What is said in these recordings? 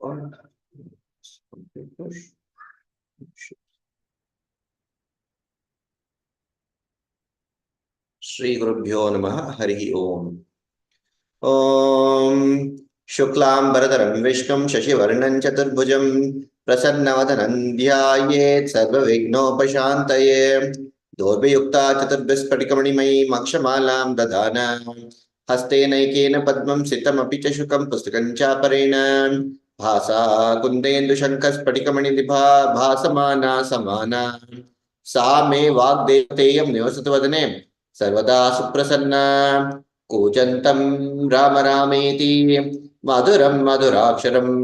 और श्री गुरुभ्यो नमः। हरि ओम। ओम शुक्लांबरधरं विष्णुं शशिवर्णं चतुर्भुजं प्रसन्नवदनं ध्यायेत् सर्वविघ्नोपशान्तये। दोर्भियुक्ता चतुर्भिस्फटिकमणिमयीम् अक्षमालां दधाना हस्तेनैकेन पद्मं सितमपि च शुकं पुस्तकं चापरेण भासा कुन्देन्दुशङ्खस्फटिकमणिनिभा भासमाना समाना सा मे वाग्देवतेयं निवसतु वदने सर्वदा सुप्रसन्ना। कूजन्तं राम रामेति मधुरं मधुराक्षरम्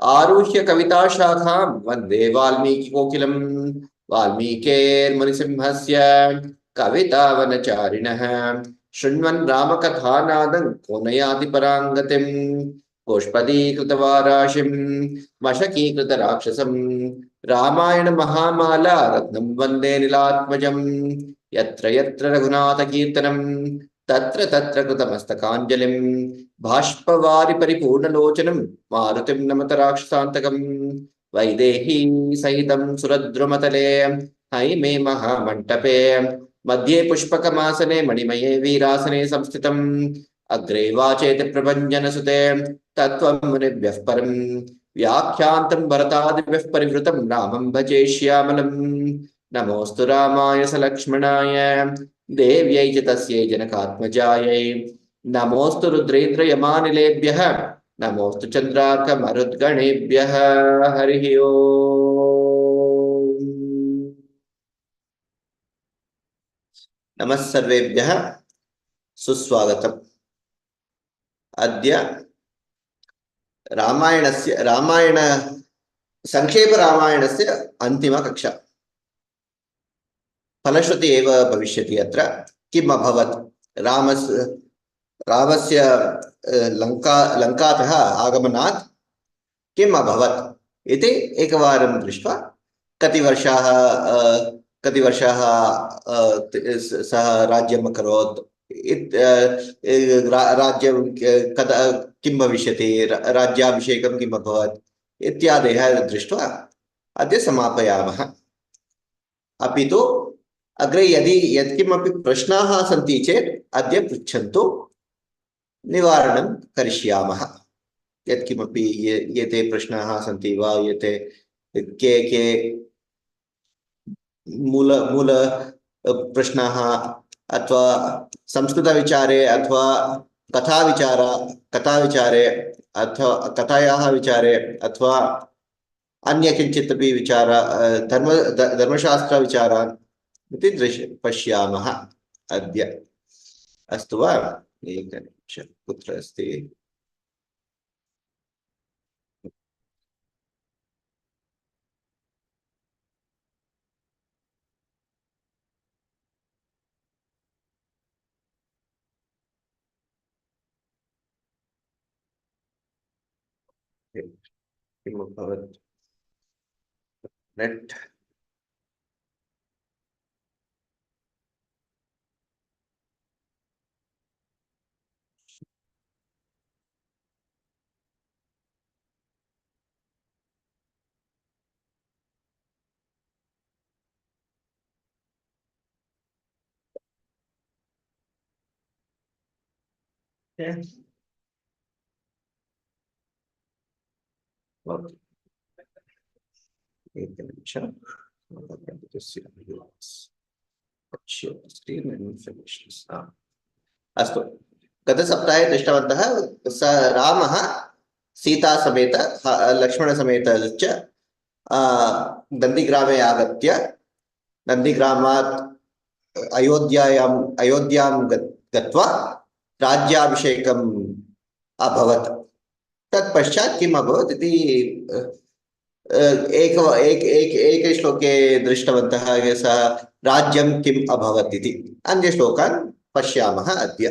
आरुह्य कविताशाखां वन्दे वाल्मीकिकोकिलं। वाल्मीकेर्मुनिसिंहस्य कवितावनचारिणः शृण्वन् रामकथानादं को नयाति परां गतिम्। पुष्पदीकृतवाराशिं मशकीकृतराक्षसं रामायण महामाला रत्नं वन्दे नीलात्मजम्। यत्र यत्र रघुनाथकीर्तनं तत्र तत्र कृतमस्तकाञ्जलिं बाष्पवारि परिपूर्णलोचनं मारुतिं नमत राक्षसान्तकम्। वैदेही सहितं सुरद्रुमतले हैमे महामण्टपे मध्ये पुष्पकमासने मणिमये वीरासने संस्थितम्। अग्रे वाचेति प्रभञ्जनसुते तत्त्वं मुनिभ्यः परम् व्याख्यान्तं भरतादिभ्यः परिवृतं रामं भजे श्यामलम्। नमोऽस्तु रामाय सलक्ष्मणाय देव्यै च तस्यै जनकात्मजायै। नमोऽस्तु रुद्रेन्द्रयमानिलेभ्यः नमोऽस्तु चन्द्रार्कमरुद्गणेभ्यः। हरिः ओम्। नमः सर्वेभ्यः सुस्वागतम्। अद्य रामायण संक्षेप रामायणस्य अन्तिमा कक्षा फलश्रुति एव भविष्यति। अत्र किम् अभवत् रामस्य लङ्कातः आगमनात् किम् अभवत् इति एकवारं दृष्ट्वा कति वर्षाः सः राज्यम् अकरोत्, राज्यं कदा किं भविष्यति, राज्याभिषेकं किम् अभवत् इत्यादयः दृष्ट्वा अद्य समापयामः। अपि तु अग्रे यदि यत्किमपि प्रश्नाः सन्ति चेत् अद्य पृच्छन्तु, निवारणं करिष्यामः। यत्किमपि एते प्रश्नाः सन्ति वा, एते के मूल प्रश्नाः अथवा संस्कृतविचारे अथवा कथाविचारे अथवा कथायाः विचारे अथवा अन्य किञ्चित् अपि विचार धर्मशास्त्रविचारान् इति पश्यामः अद्य। अस्तु वा? एकनिमिषं, कुत्र अस्ति? किम् अभवत्? नेट् एकनिमिषम्। अस्तु, गतसप्ताहे दृष्टवन्तः रामः सीता समेत लक्ष्मण समेत च नन्दिग्रामे आगत्य नन्दिग्रामात् अयोध्यां गत्वा राज्याभिषेकम् अभवत्। तत्पश्चात् किम् अभवत् इति एक श्लोके दृष्टवन्तः। सः राज्यं किम् अभवत् इति अन्यश्लोकान् पश्यामः अद्य।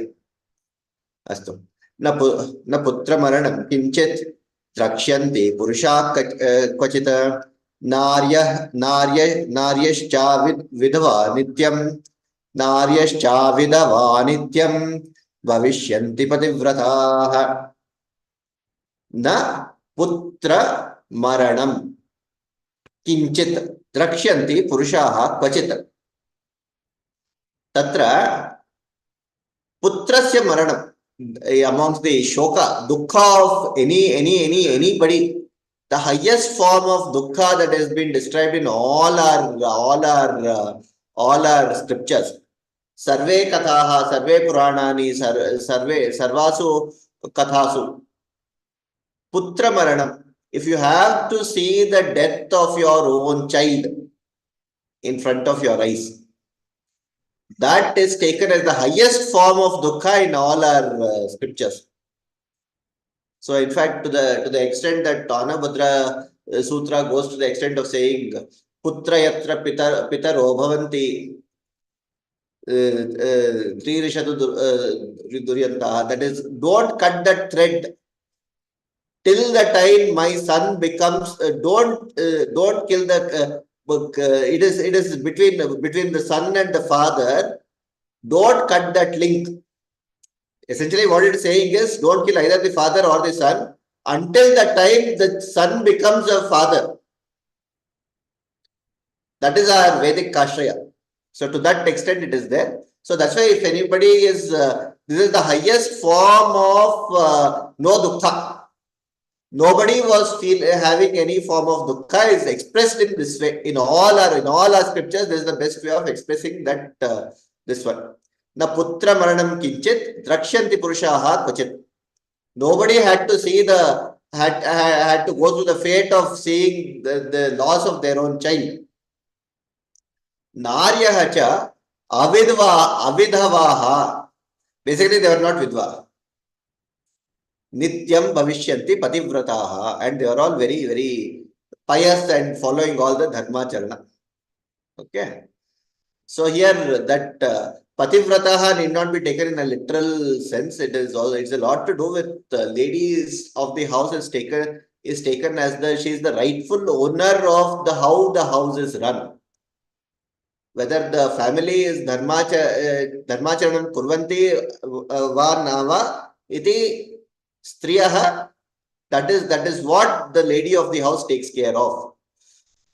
अस्तु, न पुत्रमरणं किञ्चित् द्रक्ष्यन्ति पुरुषाः क्वचित् नार्यश्चाविधवा नित्यं भविष्यन्ति पतिव्रताः। न putra maranam kinchit drakshyanti purushaha kvachit. Tatra putrasya maranam, amongst the shoka dukkha of anybody, the highest form of dukkha that has been described in all our scriptures. Sarve kathaha, sarve puranani, sarvasu kathasu. Putra maranam. If you have to see the death of your own child in front of your eyes, that is taken as the highest form of dukkha in all our scriptures. So, in fact, to the extent that Tanabhadra Sutra goes to the extent of saying putra yatra pitaro bhavanti tririshatu duryanta, that is, don't cut that thread till the time my son becomes. Don't kill the. It is between the son and the father. Don't cut that link. Essentially, what it is saying is, don't kill either the father or the son until the time the son becomes a father. That is our Vedic Kashraya. So, to that extent, it is there. So, that's why if anybody is, this is the highest form of no dukkha. Nobody was having any form of dukkha is expressed in this way. In all our scriptures, this is the best way of expressing that this one. Na putra maranam kinchit drakshyanti purushaha kvachit. Nobody had to see had to go through the fate of seeing the loss of their own child. Naryaha cha avidhavaha. Basically, they were not vidva. Nityam bhavishyanti pativrataha, and they are all very, very pious and following all the dharma charana. Okay. So here that pativrataha need not be taken in a literal sense. It's a lot to do with ladies of the house is taken as she is the rightful owner of how the house is run. Whether the family is dharmacharanam kurvanti va nava iti striyaha, that is what the lady of the house takes care of.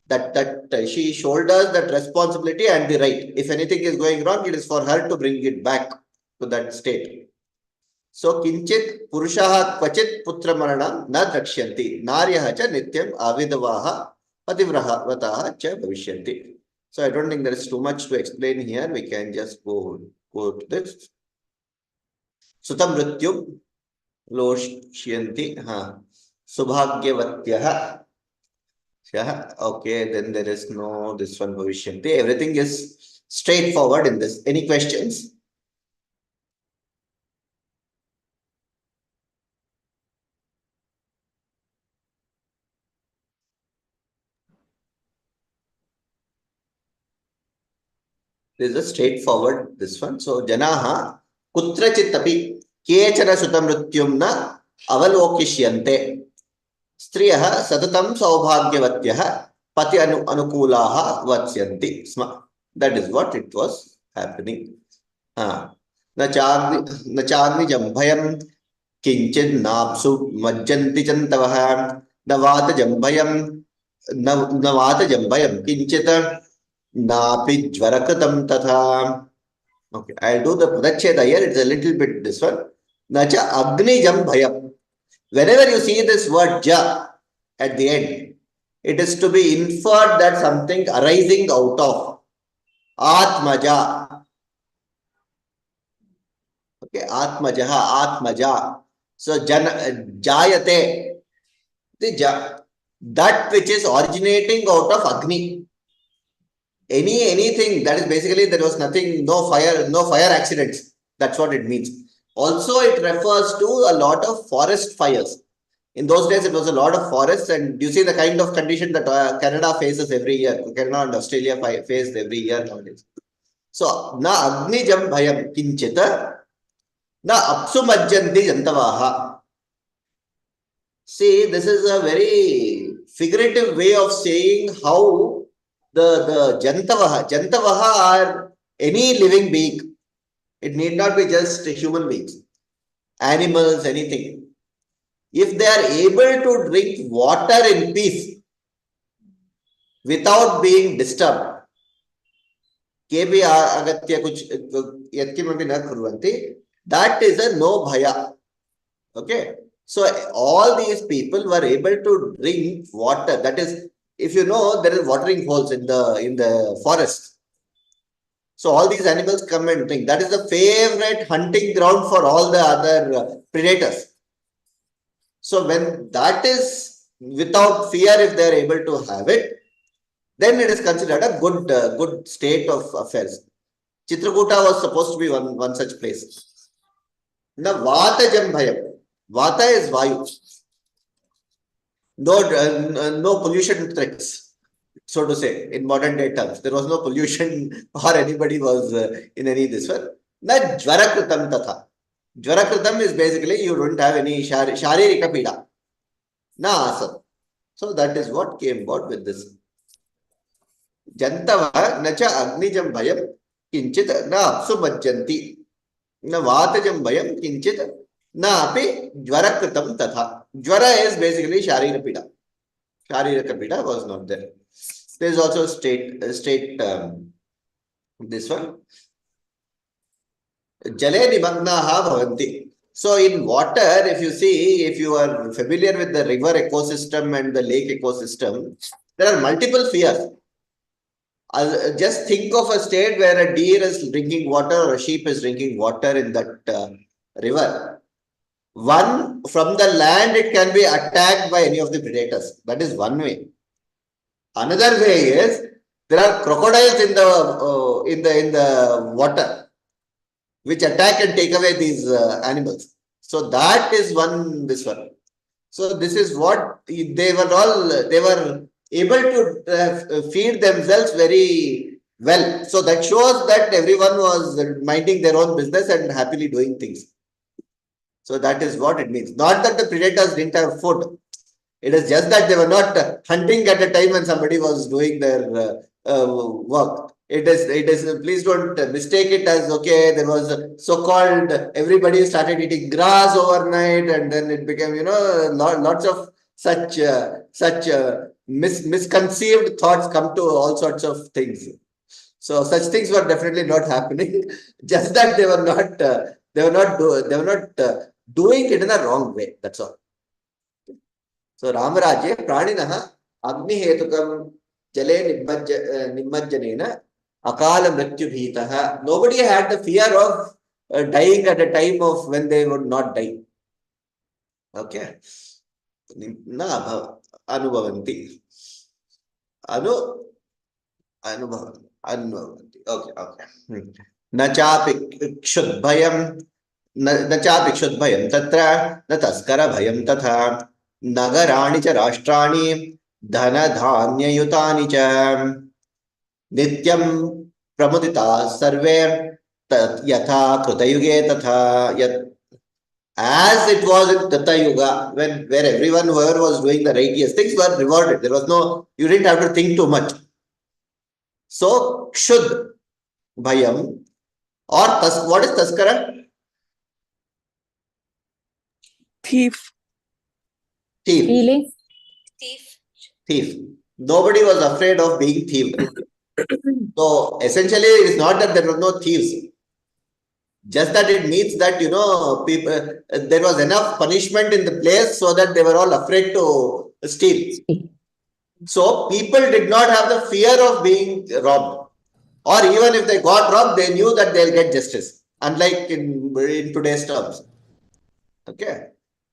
That she shoulders that responsibility and the right. If anything is going wrong, it is for her to bring it back to that state. So kinchit purushaha kvachit putra marana na drakshyanti naryaha cha nityam avidavaha pativrataha cha bhavishyanti. So I don't think there is too much to explain here. We can just go to this. Sutam mrityum loshyanti subhagyavatyaha. Okay, then there is no this one bhavishyanti. Everything is straightforward in this. Any questions? This is a straightforward this one. So janaha kutrachitapi kechana sutamrutyumna avalokishyante striyah satatam saubhagyavatyaha pati anukulaha vatsyanti sma. That is what it was happening. Nacharni jambhayam kinchid napsu majjanti chantavaha navata jambhayam kinchita napi jvarakatam tatha. Okay, I'll do the pradacheda here. It's a little bit this one. Nacha agni jambhayam. Whenever you see this word ja at the end, it is to be inferred that something arising out of atmaja. Okay, atmaja. So jayate, that which is originating out of agni. Anything that is basically there was nothing, no fire accidents. That's what it means. Also, it refers to a lot of forest fires. In those days, it was a lot of forests, and you see the kind of condition that Canada faces every year. Canada and Australia face every year nowadays. So, na agni jam bhayam kinchita, na apsu majjanti jantavaha. See, this is a very figurative way of saying how the jantavaha are any living being. It need not be just human beings, animals, anything. if they are able to drink water in peace without being disturbed, केऽपि आगत्य कुछ यत्किमपि न कुर्वन्ति, that is a no bhaya. Okay, so all these people were able to drink water. That is, if you know, there is watering holes in the forest. So all these animals come and drink. That is the favorite hunting ground for all the other predators. So when that is without fear, if they are able to have it, then it is considered a good state of affairs. Chitrakuta was supposed to be one such place. Now, Vata Jambhayam. Vata is Vayu. No pollution threats, so to say, in modern day terms. There was no pollution or anybody was in any this one. Na Jvarakritam Tatha. Jvarakritam is basically you don't have any Sharirika Pida. Na Asam. So that is what came about with this. Jantava nacha Agnijam Bhayam Kinchit na Apsu Majjanti. Na Vatajam Bhayam Kinchit na api Jvarakritam Tatha. Jvara is basically Sharira Pida. Sharira Pida was not there. There is also state this one. Jale Nimagnaha Bhavanti. So in water, if you see, if you are familiar with the river ecosystem and the lake ecosystem, there are multiple fears. Just think of a state where a deer is drinking water or a sheep is drinking water in that river. One, from the land, it can be attacked by any of the predators. That is one way. Another way is there are crocodiles in the water which attack and take away these animals. So that is this one. So this is what they were able to feed themselves very well. So that shows that everyone was minding their own business and happily doing things. So that is what it means. Not that the predators didn't have food. It is just that they were not hunting at a time when somebody was doing their work. It is, please don't mistake it as, okay, there was so-called, everybody started eating grass overnight and then it became, lots of such misconceived thoughts come to all sorts of things. So such things were definitely not happening. Just that they were not doing it in a wrong way. That's all. So Ramarajye Praninaha Agni Hetukam Jale Nimajjanena Akala Mrityu Bhitaha. Nobody had the fear of dying at a time of when they would not die. Okay. Na Anubhavanti. Anubhavanti. Okay. Nachapi Kshudbhayam Nachapi Kshudbhayam Tatra Nataskara Bhayam Tatha Nagarani cha Rashtrani Dhana Dhanyayutani cha Nityam Pramudita Sarve Yatha Krutayuge Tatha Yat. As it was in Tata Yuga, where everyone whoever was doing the righteous things were rewarded. There was no, you didn't have to think too much. So Kshud Bhayam or what is Taskara? Thief. Stealing. Thief. Nobody was afraid of being thieved. So essentially, it is not that there were no thieves. Just that it means that, people, there was enough punishment in the place so that they were all afraid to steal. So people did not have the fear of being robbed. Or even if they got robbed, they knew that they'll get justice. Unlike in today's terms. Okay.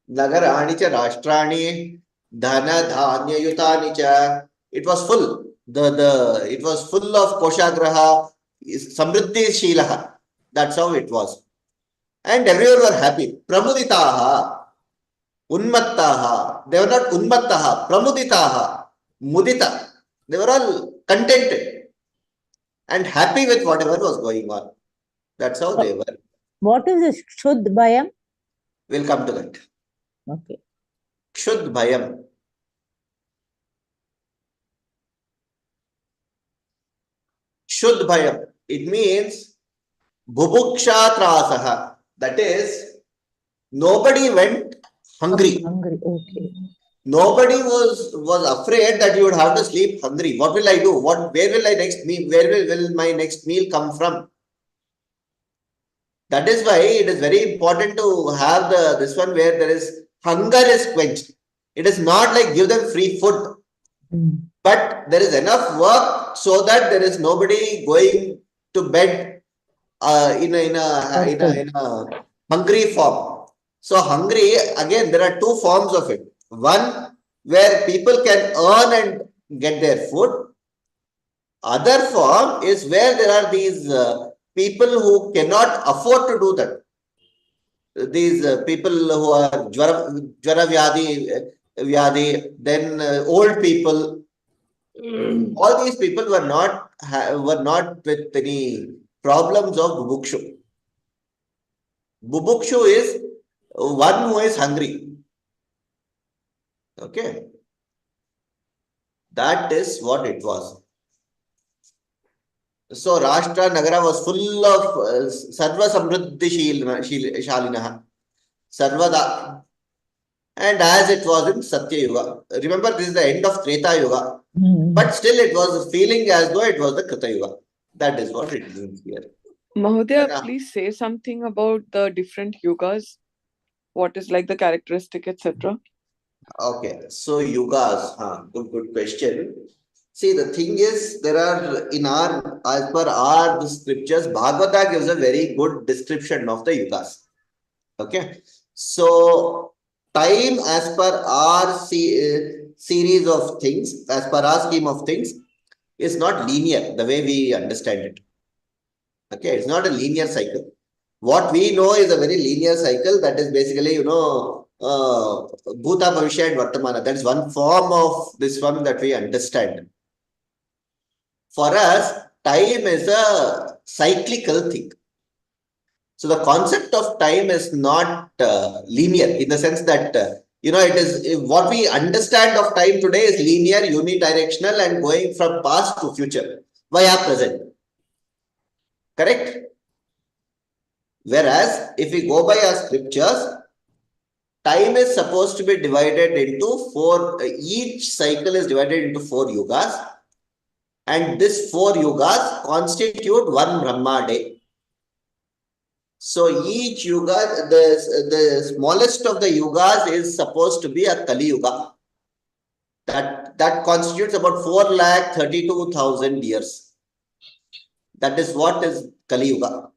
Nagarani cha Rashtrani Dhana Dhanya Yutani cha. It was full. It was full of Koshagraha, Samriddhi Shilaha. That's how it was. And everyone were happy. Pramuditaha, Unmattaha. They were not Unmattaha, Pramuditaha, Mudita. They were all contented and happy with whatever was going on. That's how they were. What is this Kshud Bhayam? We'll come to that. Okay. Kshud Bhayam. Kshud Bhayam. It means Bhubuksha Trasaha. That is, nobody went Hungry. Hungry. Okay. Nobody was afraid that you would have to sleep hungry. What will I do? Where will I next meal? Will my next meal come from? That is why it is very important to have this one where there is hunger is quenched. It is not like give them free food, but there is enough work so that there is nobody going to bed in a hungry form. So hungry, again, there are two forms of it. One where people can earn and get their food. Other form is where there are these people who cannot afford to do that. These people who are jvara vyadi, then old people. All these people were not with any problems of bubukshu. Bubukshu is one who is hungry. Okay. That is what it was. So Rashtra Nagara was full of Sarva Samriddhi Shalinaha. Sarvada. And as it was in Satya Yuga. Remember, this is the end of Treta Yuga. But still it was feeling as though it was the Krita Yuga. That is what it means here. Mahodaya, please say something about the different yugas. What is like the characteristic, etc. Okay, so yugas, good question. See, the thing is, there are as per our scriptures, Bhagavata gives a very good description of the yugas. Okay, so time as per our series of things, as per our scheme of things, is not linear the way we understand it. Okay, it's not a linear cycle. What we know is a very linear cycle that is basically, Bhuta, Bhavishya and Vartamana. That is one form of this one that we understand. For us, time is a cyclical thing. So the concept of time is not linear in the sense that, it is what we understand of time today is linear, unidirectional and going from past to future via present. Correct? Whereas, if we go by our scriptures, time is supposed to be divided into four, each cycle is divided into 4 yugas. And this 4 yugas constitute one Brahma day. So each yuga, the smallest of the yugas is supposed to be a Kali Yuga. That constitutes about 4,32,000 years. That is what is Kali Yuga.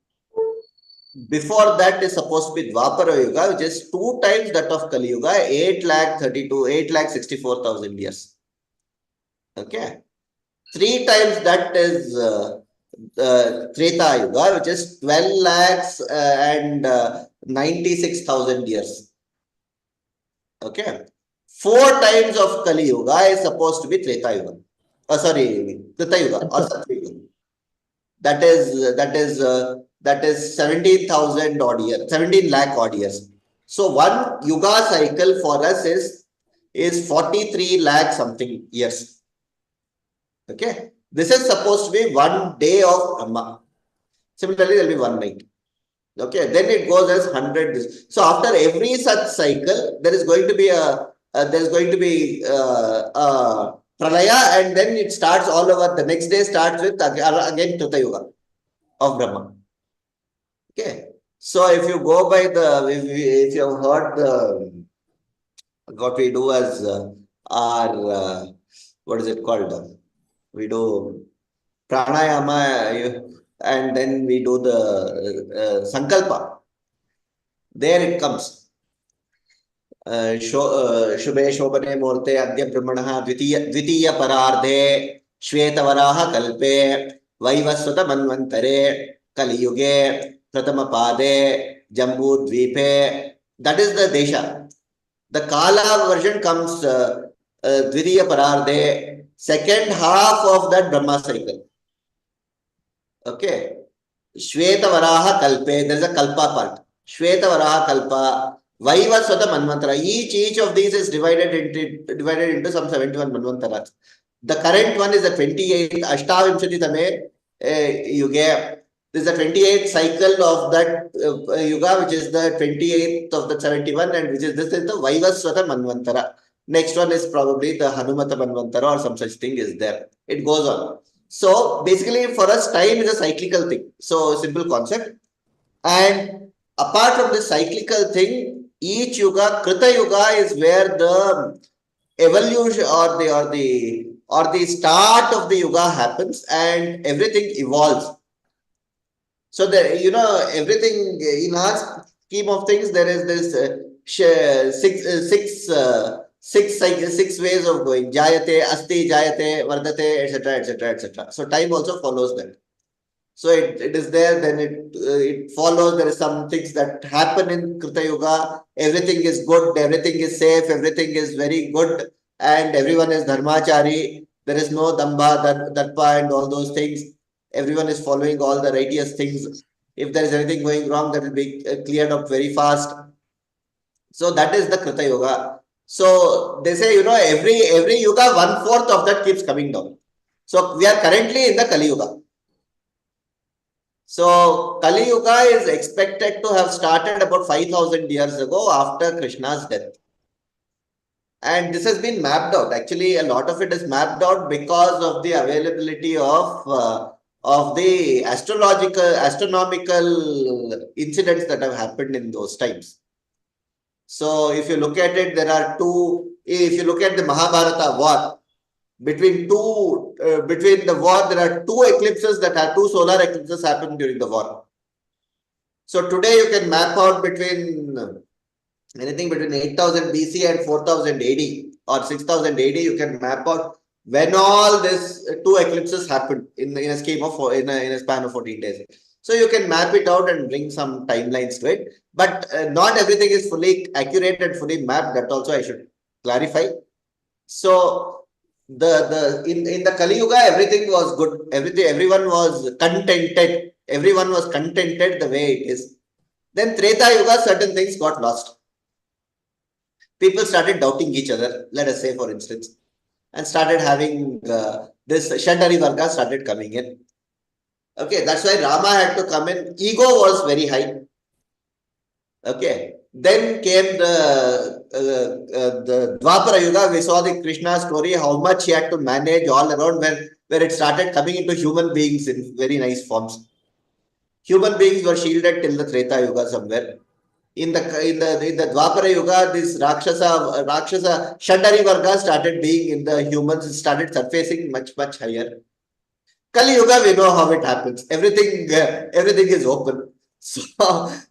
Before that is supposed to be Dwapara Yuga, which is 2 times that of Kali Yuga, 8,64,000 years. Okay. 3 times that is Treta Yuga, which is 12 lakhs and 96,000 years. Okay. 4 times of Kali Yuga is supposed to be Treta Yuga. Treta Yuga or Satya Yuga. That is 17,000 odd years, 17 lakh odd years. So one Yuga cycle for us is 43 lakh something years. Okay. This is supposed to be 1 day of Brahma. Similarly, there will be 1 night. Okay. Then it goes as 100. So after every such cycle, there is going to be Pralaya, and then it starts all over. The next day starts with again Trita Yuga of Brahma. Okay. So if you go by if you have heard what we do as our, what is it called? We do pranayama and then we do the sankalpa. There it comes. शुभे शोभने मुहूर्ते अद्य ब्रह्मणः द्वितीय परार्धे श्वेतवराह कल्पे वैवस्वत मन्वन्तरे कलियुगे प्रथम पादे जम्बूद्वीपे. That is the desha. The Kala version comes Dvitiya Pararde, second half of that Brahma cycle. Okay. Shweta Varaha Kalpe, there is a Kalpa part. Shweta Varaha Kalpa, Vaivasvata Manvantara. Each of these is divided into some 71 Manvantaras. The current one is the 28th Ashtavimshati Tame Yuge. This is the 28th cycle of that yuga, which is the 28th of the 71, and this is the Vaivaswata Manvantara. Next one is probably the Hanumata Manvantara or some such thing is there. It goes on. So basically for us, time is a cyclical thing. So simple concept. And apart from this cyclical thing, each yuga, Krita Yuga, is where the evolution or the start of the yuga happens and everything evolves. So that everything in our scheme of things, there is this six ways of going. Jayate, asti, jayate, vardate, etc., etc., etc. So time also follows that. So it is there, then it follows. There is some things that happen in Krita Yuga. Everything is good, everything is safe, everything is very good, and everyone is dharmachari. There is no damba, darpa, and all those things. Everyone is following all the righteous things. If there is anything going wrong, that will be cleared up very fast. So that is the Krita Yuga. So they say, every yuga, 1/4 of that keeps coming down. So we are currently in the Kali Yuga. So Kali Yuga is expected to have started about 5,000 years ago after Krishna's death. And this has been mapped out. Actually, a lot of it is mapped out because of the availability of the astronomical incidents that have happened in those times. So if you look at it, there are if you look at the Mahabharata war, between the war, there are two solar eclipses happen during the war. So today you can map out between anything between 8,000 BC and 4,000 AD or 6,000 AD. You can map out when all this two eclipses happened in a scheme of in a span of 14 days. So you can map it out and bring some timelines to it. But not everything is fully accurate and fully mapped. That also I should clarify. So in the Kali Yuga, everything was good. Everyone was contented. Everyone was contented the way it is. Then Treta Yuga, certain things got lost. People started doubting each other, let us say, for instance, and started having this Shandari Varga started coming in. Okay, that's why Rama had to come in. Ego was very high. Okay, then came the Dwapara Yuga. We saw the Krishna story, how much he had to manage all around, where it started coming into human beings in very nice forms. Human beings were shielded till the Treta Yuga somewhere. In the Dwapara Yuga, this Rakshasa Shandari Varga started being in the humans, started surfacing much higher. Kali Yuga, we know how it happens. Everything is open. So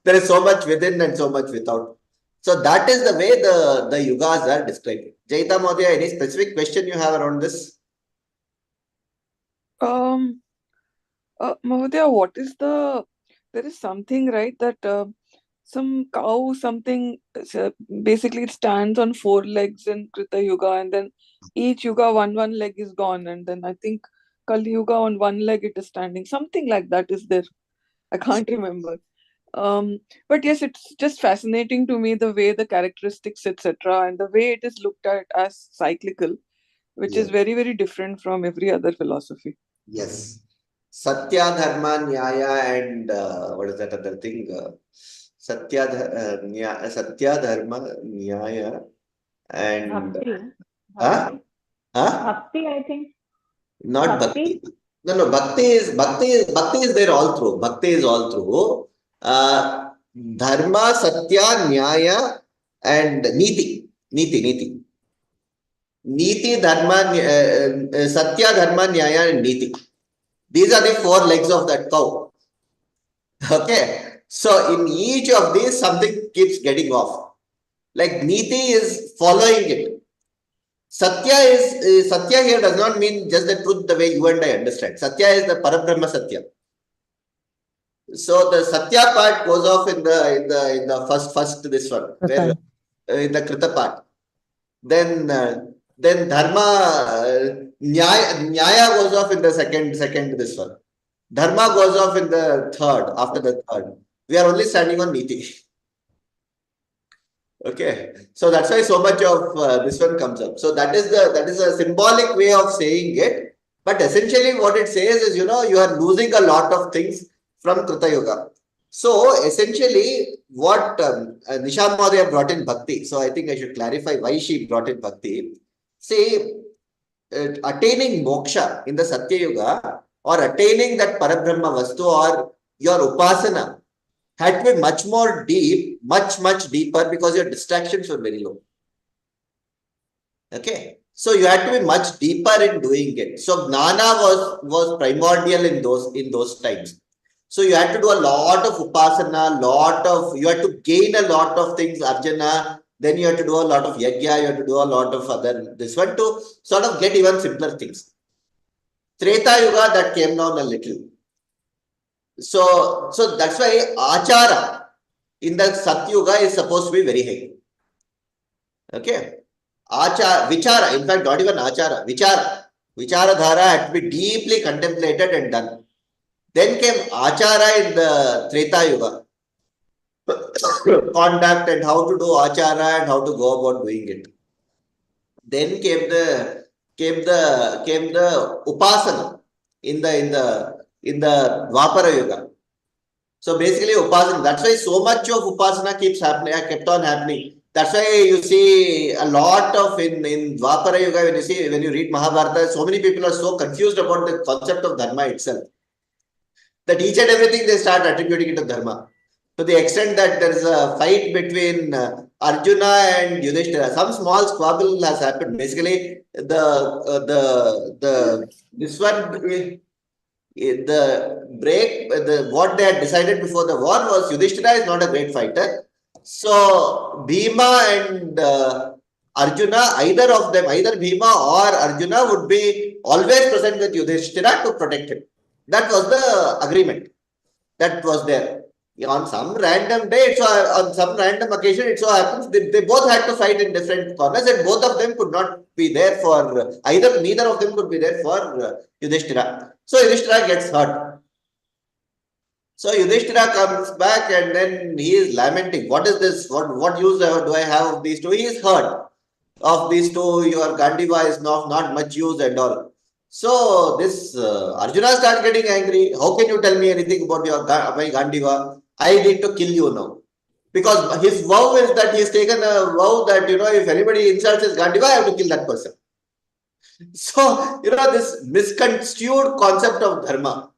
there is so much within and so much without. So that is the way the yugas are described. Jaita Mahodaya, any specific question you have around this? Mahodaya, what is there is something, right, that some cow, something, basically it stands on 4 legs in Krita Yuga, and then each yuga one leg is gone, and then I think Kali Yuga on 1 leg it is standing. Something like that is there. I can't remember. But yes, it's just fascinating to me the way the characteristics, etc., and the way it is looked at as cyclical, which is very, very different from every other philosophy. Yes. Satya, Dharma, Nyaya, and what is that other thing? Satya, Dharma, Nyaya, and Bhakti. Huh? Bhakti, I think. Not Bhakti. No, Bhakti is there all through. Bhakti is all through. Dharma, Satya, Nyaya, and Niti. Niti, Dharma, Satya, Dharma, Nyaya, and Niti. These are the 4 legs of that cow. Okay. So in each of these, something keeps getting off. Like Niti is following it. Satya here does not mean just the truth the way you and I understand. Satya is the Parabrahma Satya. So the Satya part goes off in the first this one, where in the Krita part. Then Dharma Nyaya goes off in the second this one. Dharma goes off in the third, after the third. We are only standing on Niti. Okay, so that's why so much of this one comes up. So that is a symbolic way of saying it. But essentially, what it says is, you are losing a lot of things from Krita Yuga. So essentially, what Nisha Madhya brought in bhakti. So I think I should clarify why she brought in bhakti. See, attaining moksha in the Satya Yuga or attaining that Parabrahma Vastu or your upasana had to be much more deep, much deeper because your distractions were very low. Okay. So you had to be much deeper in doing it. So Gnana was primordial in those times. So you had to do a lot of upasana, you had to gain a lot of things, Arjuna. Then you had to do a lot of yajna, you had to do a lot of other this one to sort of get even simpler things. Treta Yuga that came down a little. So that's why achara in the Satyuga is supposed to be very high. Okay. Vichara, in fact, not even achara, vichara. Vichara dhara had to be deeply contemplated and done. Then came achara in the Treta Yuga. Conduct and how to do achara and how to go about doing it. Then came the upasana in the Dwapara Yuga. So basically upasana, that's why so much of upasana kept on happening. That's why you see a lot of in Dwapara Yuga, when you read Mahabharata, so many people are so confused about the concept of dharma itself. That each and everything they start attributing it to dharma. To the extent that there is a fight between Arjuna and Yudhishthira. Some small squabble has happened. Basically, this one what they had decided before the war was Yudhishthira is not a great fighter. So Bhima and Arjuna, either Bhima or Arjuna would be always present with Yudhishthira to protect him. That was the agreement that was there. On some random day, on some random occasion, it so happens they both had to fight in different corners, and both of them could not be there for neither of them could be there for Yudhishthira. So Yudhishthira gets hurt. So Yudhishthira comes back and then he is lamenting. What is this? What use do I have of these two? He is hurt of these two. Your Gandiva is not much use and all. So this Arjuna starts getting angry. How can you tell me anything about my Gandiva? I need to kill you now. Because his vow is that he has taken a vow that, if anybody insults his Gandiva, I have to kill that person. So, this misconstrued concept of dharma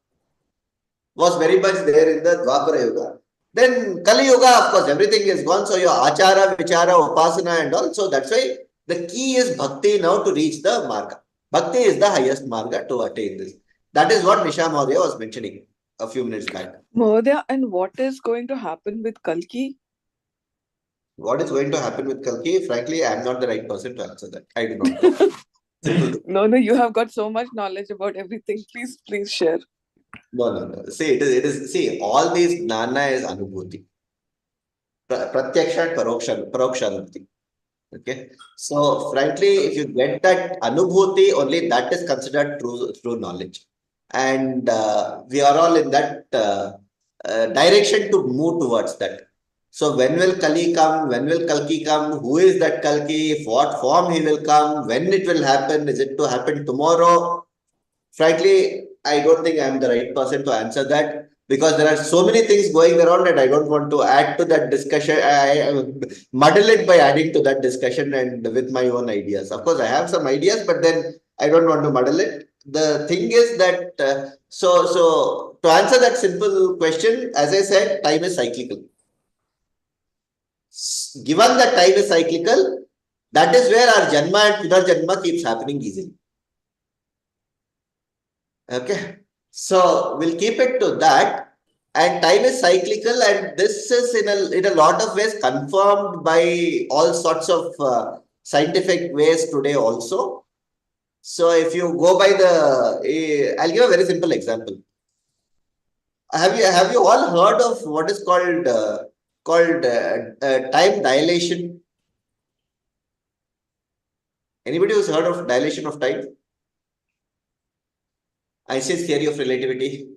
was very much there in the Dwapara Yuga. Then Kali Yuga, of course, everything is gone. So your achara, vichara, upasana and all. So that's why the key is bhakti now to reach the marga. Bhakti is the highest marga to attain this. That is what Nisha Mahodaya was mentioning a few minutes back. Mahodaya, and what is going to happen with Kalki? What is going to happen with Kalki? Frankly, I am not the right person to answer that. I do not know. No, you have got so much knowledge about everything. Please share. No. See, it is. See, all these gnana is anubhuti. Pratyaksha and paroksha. Okay. So, frankly, if you get that anubhuti, only that is considered true knowledge. And we are all in that direction to move towards that. So, when will Kali come? When will Kalki come? Who is that Kalki? What form he will come? When it will happen? Is it to happen tomorrow? Frankly, I don't think I'm the right person to answer that because there are so many things going around and I don't want to add to that discussion. I muddle it by adding to that discussion and with my own ideas. Of course, I have some ideas, but then I don't want to muddle it. The thing is that, so to answer that simple question, as I said, time is cyclical. Given that time is cyclical, that is where our Janma and Punarjanma keeps happening easily. Okay, so we'll keep it to that. And time is cyclical, and this is in a lot of ways confirmed by all sorts of scientific ways today also. So if you go by I'll give a very simple example. Have you all heard of what is called time dilation? Anybody who's heard of dilation of time? Einstein's theory of relativity.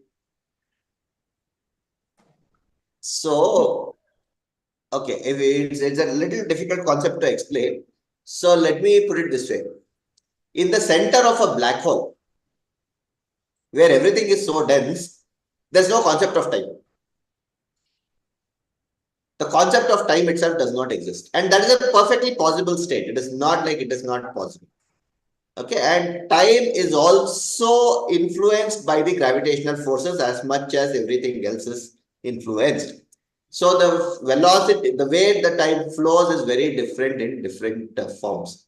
So, okay, it's a little difficult concept to explain. So let me put it this way. In the center of a black hole, where everything is so dense, There's no concept of time. The concept of time itself does not exist. And that is a perfectly possible state. It is not like it is not possible. Okay, and time is also influenced by the gravitational forces as much as everything else is influenced. So the velocity, the way the time flows is very different in different forms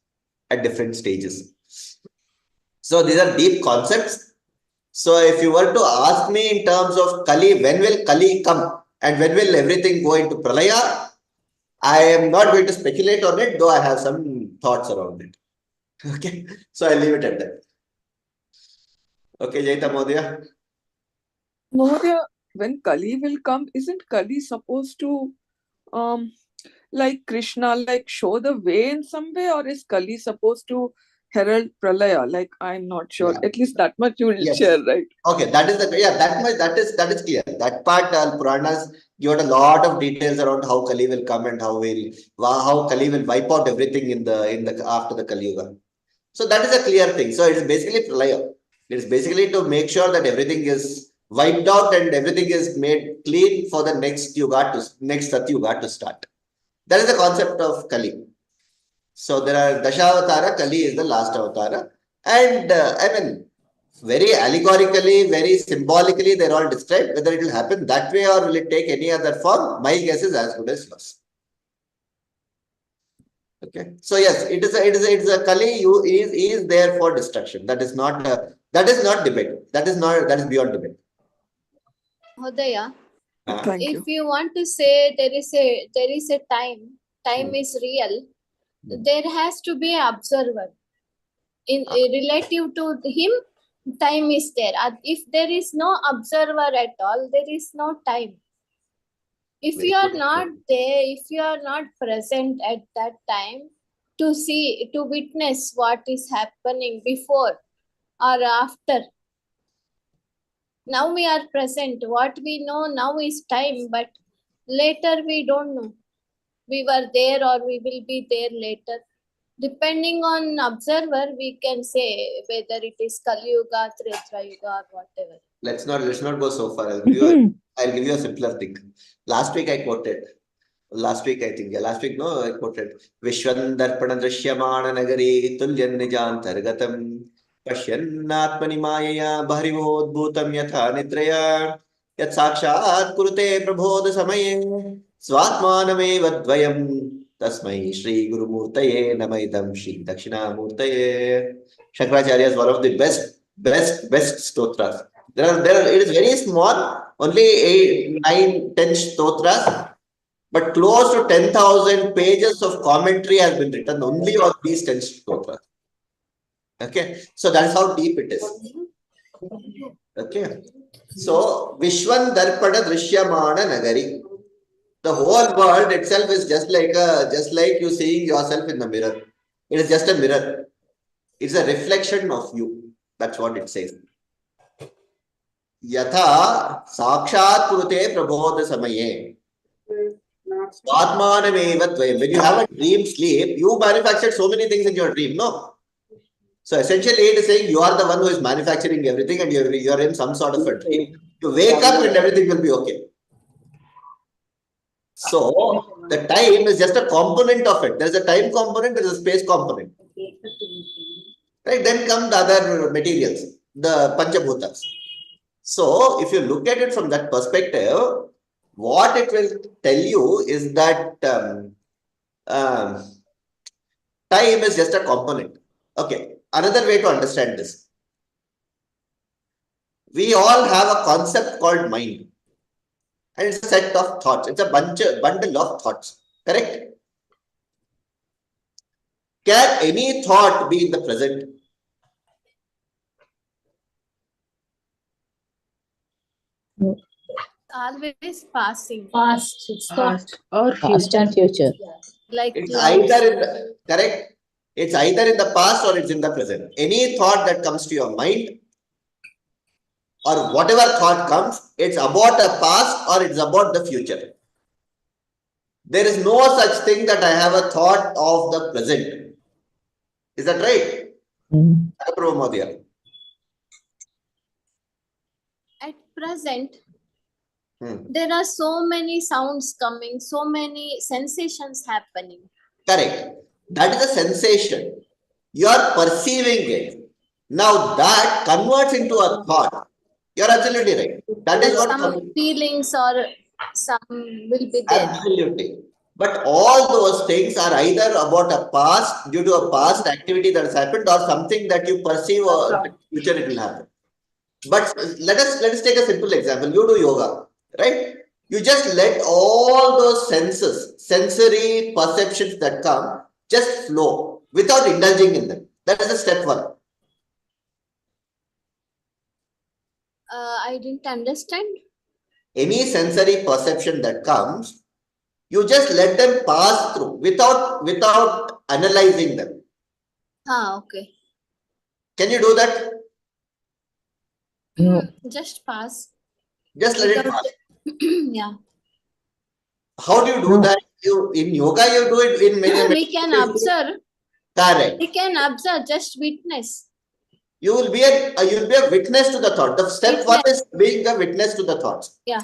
at different stages. So these are deep concepts. So if you were to ask me in terms of Kali, when will Kali come and when will everything go into Pralaya? I am not going to speculate on it, though I have some thoughts around it. Okay, so I'll leave it at that. Okay, Jaita Modia. Mahodaya, when Kali will come, isn't Kali supposed to, like Krishna, like show the way in some way, or is Kali supposed to herald Pralaya? Like, I'm not sure. Yeah. At least that much you will Yes. share, right? Okay, that is the that is clear. That part Puranas give a lot of details around how Kali will come and how Kali will wipe out everything in the after the Kali Yuga. So that is a clear thing. So it is basically Pralaya. It is basically to make sure that everything is wiped out and everything is made clean for the next Sat Yuga to start. That is the concept of Kali. So there are Dashavatara, Kali is the last avatara. And I mean, very allegorically, very symbolically, they're all described. Whether it will happen that way or will it take any other form, my guess is as good as yours. Okay. So yes, it is a Kali is there for destruction. That is not debate. That is beyond debate. Hodaya, Thank if you. you want to say there is a time is real, there has to be an observer. In relative to him, time is there. If there is no observer at all, there is no time. If Very you are good. not there, if you are not present at that time to see, to witness what is happening before or after, now we are present. What we know now is time, but later we don't know. We were there or we will be there later. Depending on observer, we can say whether it is Kali Yuga, Treta Yuga, or whatever. Let's not go so far. I'll give you a simpler thing. Last week I quoted. Last week I think. Yeah, last week no, I quoted. Vishwandarpana Drishyamana Nagari Tulyan Nijantargatam Pashyannatmani Mayaya Bharivodbhutam Yatha Nidraya Yat Sakshat Kurute Prabodha Samaye Svatmanamev Dvayam Tasmai Shri Guru Murtaye Namaidam Shri Dakshina Murtaye. Shankaracharya is one of the best stotras. It is very small, only 8, 9, 10 stotras, but close to 10,000 pages of commentary has been written only on these 10 stotras. Okay, so that's how deep it is. Okay, so Vishwan Darpada Drishyamana Nagari. The whole world itself is just like you seeing yourself in the mirror. It is just a mirror. It's a reflection of you. That's what it says. Yatha sakshat kurute prabodha samaye. Atmanameva dvayam. When you have a dream sleep, you manufactured so many things in your dream, no? So essentially it is saying you are the one who is manufacturing everything and you're in some sort of a dream. You wake up and everything will be okay. So the time is just a component of it. There's a time component, there's a space component. Right? Then come the other materials, the Panchabhutas. So if you look at it from that perspective, what it will tell you is that time is just a component. Okay, another way to understand this. We all have a concept called mind. And it's a set of thoughts. It's a bundle of thoughts. Correct? Can any thought be in the present? Always passing. Past, it's Past or past and future. Like It's clouds. either in the, correct? It's either in the past or it's in the present. Any thought that comes to your mind or whatever thought comes, it's about a past or it's about the future. There is no such thing that I have a thought of the present. Is that right? Mhm. At present, There are so many sounds coming, so many sensations happening. Correct. That is a sensation. You are perceiving it. Now that converts into a thought. You are absolutely right. That is what Some feelings or some will be there. absolutely. But all those things are either about a past, due to a past activity that has happened, or something that you perceive or in the future it will happen. But let us take a simple example. You do yoga, right? You just let all those senses, sensory perceptions that come, just flow without indulging in them. That is the step one. I didn't understand. Any sensory perception that comes, you just let them pass through without analyzing them. Okay. Can you do that? No. Just pass. Just let it Without- pass. Yeah. How do you do No. that? You in yoga, you do it in many. We can observe. Correct. We can observe, just witness. You'll be a witness to the thought. The step one is being a witness to the thoughts. Yeah.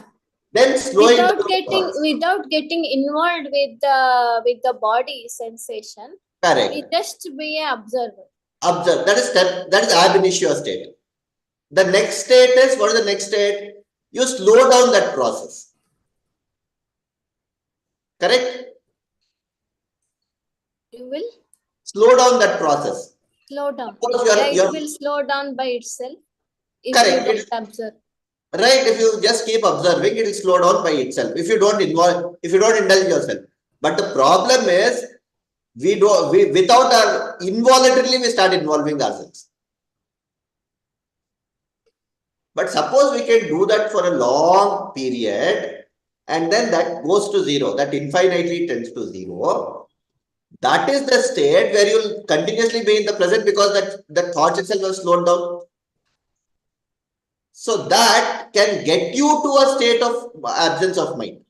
Then slowing down the thoughts. Without getting involved with the body sensation, Correct. we just be an observer. Observe. That is ab initio state. The next state is, what is the next state? You slow down that process. Correct? You will Slow down that process. slow down. Because It will slow down by itself if correct. you don't observe. Right, if you just keep observing, it will slow down by itself. If you don't indulge yourself. But the problem is, without our involuntarily, we start involving ourselves. But suppose we can do that for a long period, and then that goes to zero, that infinitely tends to zero. That is the state where you'll continuously be in the present, because the thoughts itself have slowed down. So that can get you to a state of absence of mind.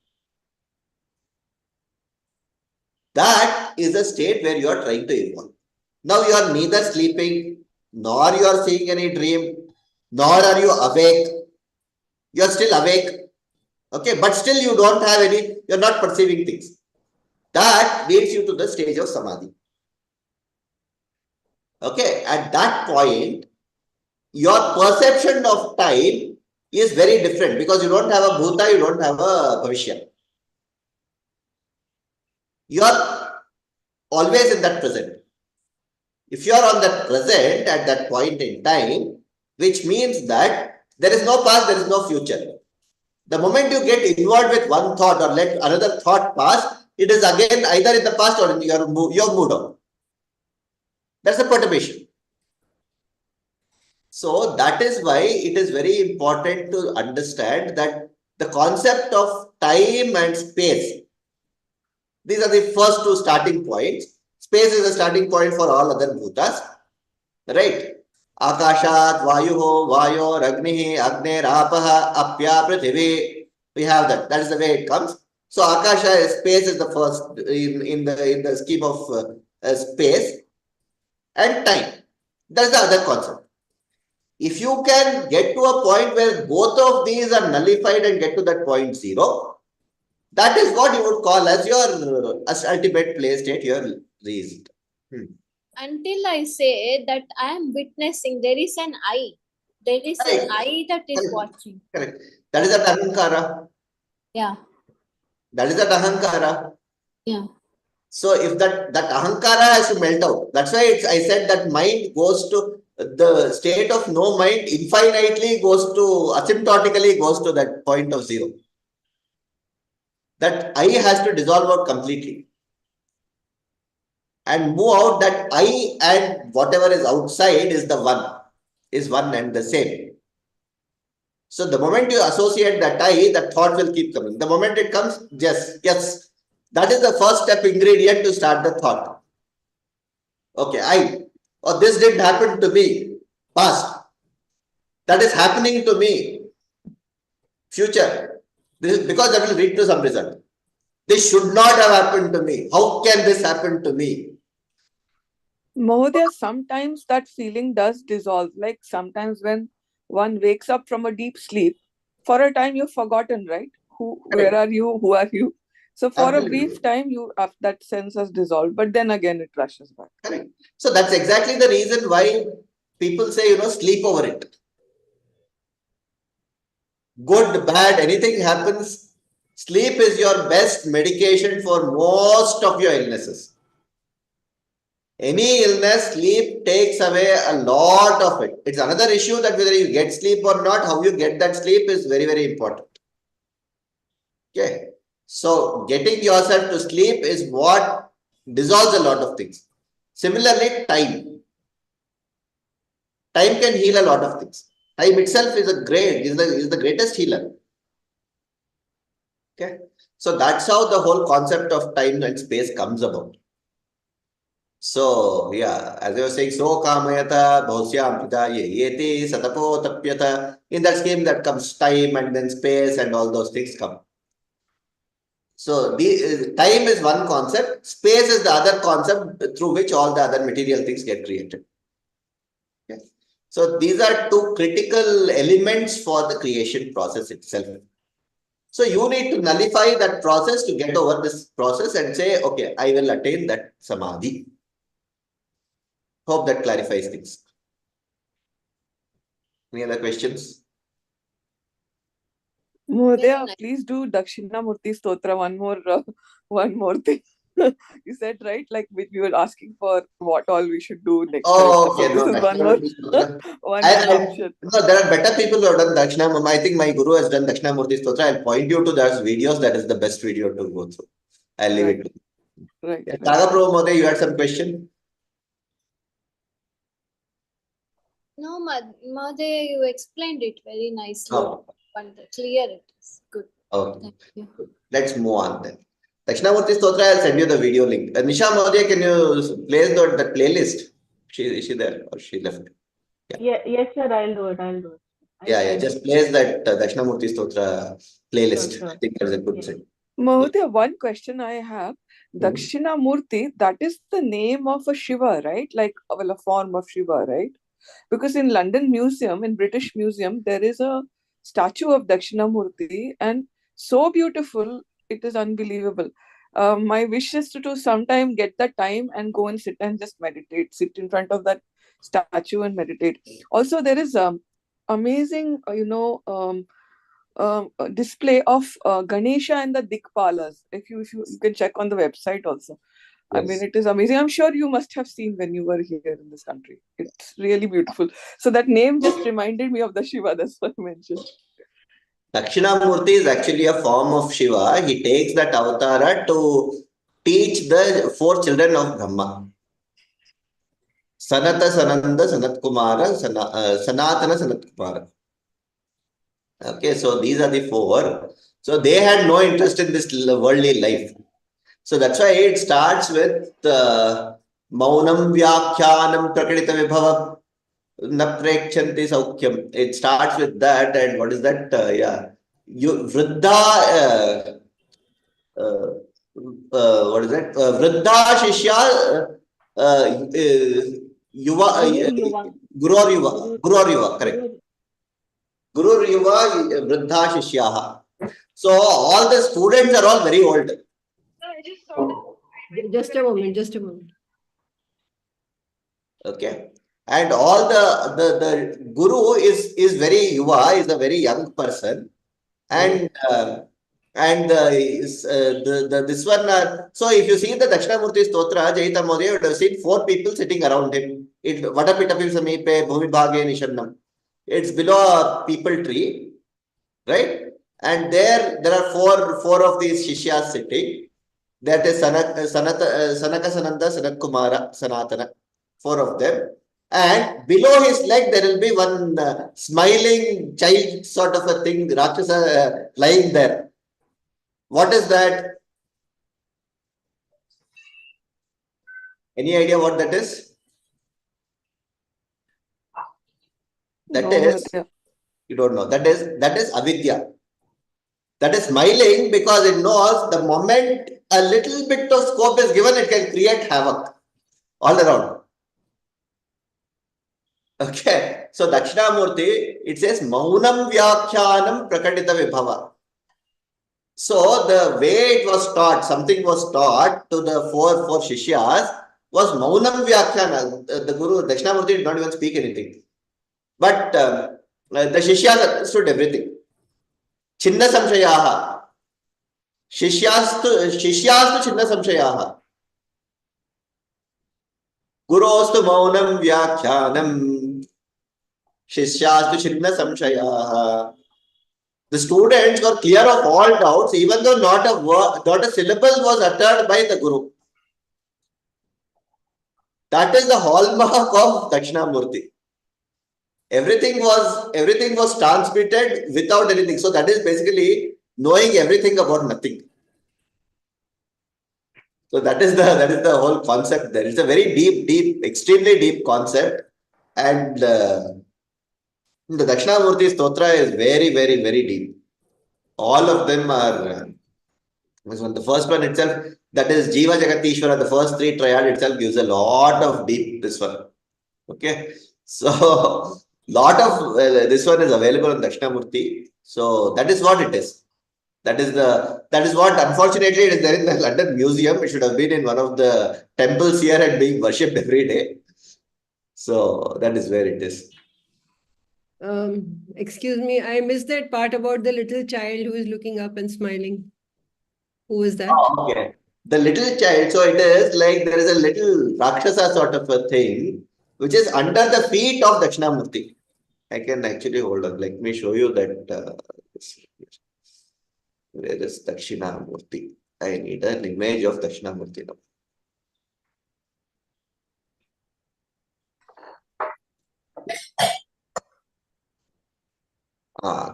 That is a state where you are trying to evolve. Now you are neither sleeping, nor you are seeing any dream, nor are you awake. You are still awake. Okay, but still you don't have any, you are not perceiving things. That leads you to the stage of samadhi. Okay, at that point, your perception of time is very different, because you don't have a bhuta, you don't have a bhavishya. You are always in that present. If you are on that present at that point in time, which means that there is no past, there is no future. The moment you get involved with one thought or let another thought pass, it is again either in the past or in your moved on. That's a perturbation. So that is why it is very important to understand that the concept of time and space, these are the first two starting points. Space is a starting point for all other bhutas, right? Akashat, Vayuho, Vayor, Agnihi, Agner, Apaha, Apya, Prithivi. We have that. That is the way it comes. So Akasha is space is the first in the scheme of space, and time. That's the other concept. If you can get to a point where both of these are nullified and get to that point zero, that is what you would call as your ultimate play state you have reached. Until I say that I am witnessing, there is an eye. There is an Correct. eye that is Correct. watching. Correct. That is that ahankara. Yeah. That is that ahankara. Yeah. So if that ahankara has to melt out, that's why I said that mind goes to the state of no mind, infinitely goes to, asymptotically goes to that point of zero. That I has to dissolve out completely and move out. That I and whatever is outside is one and the same. So the moment you associate that I, that thought will keep coming. The moment it comes, yes. That is the first step ingredient to start the thought. Okay, this didn't happen to me, past. That is happening to me, future. This is because that will lead to some result. This should not have happened to me. How can this happen to me? Mahodaya, sometimes that feeling does dissolve. Like sometimes when one wakes up from a deep sleep, for a time you've forgotten, right? where are you? Who are you? So for a Absolutely. brief time, that sense has dissolved, but then again it rushes back. Correct. So that's exactly the reason why people say, sleep over it. Good, bad, anything happens, sleep is your best medication for most of your illnesses. Any illness, sleep takes away a lot of it. It's another issue that whether you get sleep or not, how you get that sleep is very, very important. Okay. So getting yourself to sleep is what dissolves a lot of things. Similarly, time. Time can heal a lot of things. Time itself is the greatest healer. Okay. So that's how the whole concept of time and space comes about. So yeah, as I was saying, so kamayata bhausyam pita yeti satapo tapyata. In that scheme that comes time and then space and all those things come. So the time is one concept, space is the other concept through which all the other material things get created. Okay. So these are two critical elements for the creation process itself. So you need to nullify that process to get over this process and say, okay, I will attain that samadhi. Hope that clarifies things. Any other questions? Mohdaya, Very nice. please do Dakshinamurti Stotra, one more thing. You said, right? Like we were asking for what all we should do next time. Oh, So okay. this No, is one more Dakshinamurti Stotra. one redemption. No, there are better people who have done Dakshinamurti. I think my guru has done Dakshinamurti Stotra. I'll point you to those videos. That is the best video to go through. I'll leave it to you. Right. Yeah, Tagapro Mode, you had some question? No, Mahadev, you explained it very nicely. Oh, And clear it is. Good. okay. Thank you. Let's move on then. Dakshinamurti Stotra, I'll send you the video link. Nisha Mahodaya, can you place that playlist? Is she there or she left? Yes, sir, I'll do it. I'll do it. Yeah, just place that Dakshinamurti Stotra playlist. Sure. I think that's a good Yeah. thing. Mohdaya, one question I have. Dakshinamurti, that is the name of a Shiva, right? Like, well, a form of Shiva, right? Because in London Museum, in British Museum, there is a statue of Dakshinamurti, and so beautiful, it is unbelievable. My wish is to sometime get the time and go and sit and just meditate, sit in front of that statue and meditate. Also, there is amazing, display of Ganesha and the Dikpalas. If you can check on the website also. I mean, Yes. it is amazing. I'm sure you must have seen when you were here in this country. It's really beautiful. So that name just reminded me of the Shiva. That's what I mentioned. Dakshinamurti is actually a form of Shiva. He takes that avatara to teach the four children of Brahma. Sanata, Sananda, Sanat Kumara, Sanatana, Sanat Kumara. Okay, so these are the four. So they had no interest in this worldly life. So that's why it starts with Maunam Vyakhyanam Prakritita Vibhava Na Prekshanti Saukhyam. It starts with that, and what is that? Vriddha. What is that? Vriddha Shishya Yuva Guru or Yuva, correct. Guru or Yuva Vriddha Shishyaha. So all the students are all very old. Just a moment. Okay. And all the guru is very yuva, is a very young person, and this one. So if you see the Dakshinamurti Stotra, Jayita Modi, you would have seen four people sitting around him. It Vadapitapi Samipe Bhumi Bhage Nishannam. It's below a people tree, right? And there are four of these shishyas sitting. That is Sanaka, Sananda, Sanat Kumara, Sanatana. Four of them. And below his leg, there will be one smiling child sort of a thing, Rakshasa lying there. What is that? Any idea what that is? That is, you don't know. That is avidya. That is smiling because it knows the moment a little bit of scope is given, it can create havoc all around. Okay, so Dakshinamurti, it says Maunam Vyakhyanam Prakatita Vibhava. So the way it was taught, something was taught to the four Shishyas was Maunam Vyakhyana. The Guru Dakshinamurti did not even speak anything. But the Shishyas understood everything. Chinna Samshayaha. Shishyastu Chinna Samshayaha. Gurostu Maunam Vyakhyanam. Shishyastu Chinna Samshayaha. The students were clear of all doubts, even though not a syllable was uttered by the Guru. That is the hallmark of Dakshinamurti. Everything was transmitted without anything. So that is basically knowing everything about nothing. So that is the whole concept there. It's a very deep, extremely deep concept. And the Dakshinamurti Stotra is very, very, very deep. All of them are this one. The first one itself, that is Jiva Jagatishwara, the first three triad itself gives a lot of deep this one. Okay. So lot of this one is available on Dakshinamurti. So that is what it is. That is what, unfortunately, it is there in the London Museum. It should have been in one of the temples here and being worshipped every day. So that is where it is. Excuse me, I missed that part about the little child who is looking up and smiling. Who is that? Oh, okay. The little child, so it is like there is a little Rakshasa sort of a thing, which is under the feet of Dakshinamurti. I can actually hold on. Let me show you that. Where is Dakshinamurti? I need an image of Dakshinamurti now.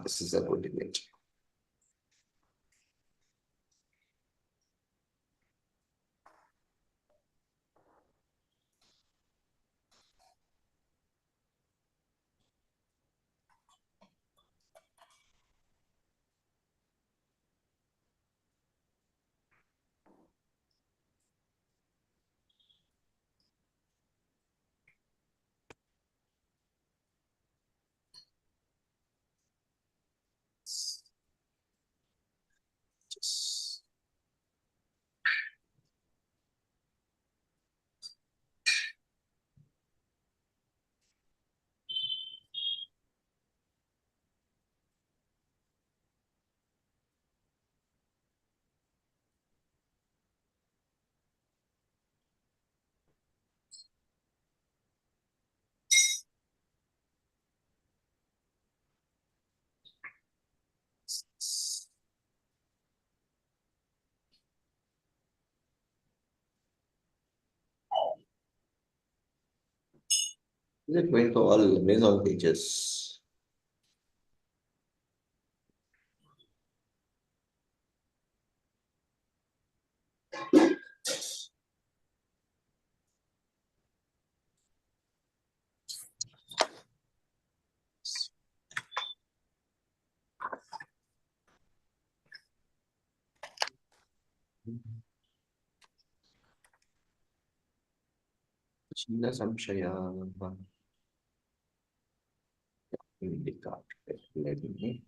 This is a good image. Is it going to all Amazon pages? Chinna Samshaya. Let me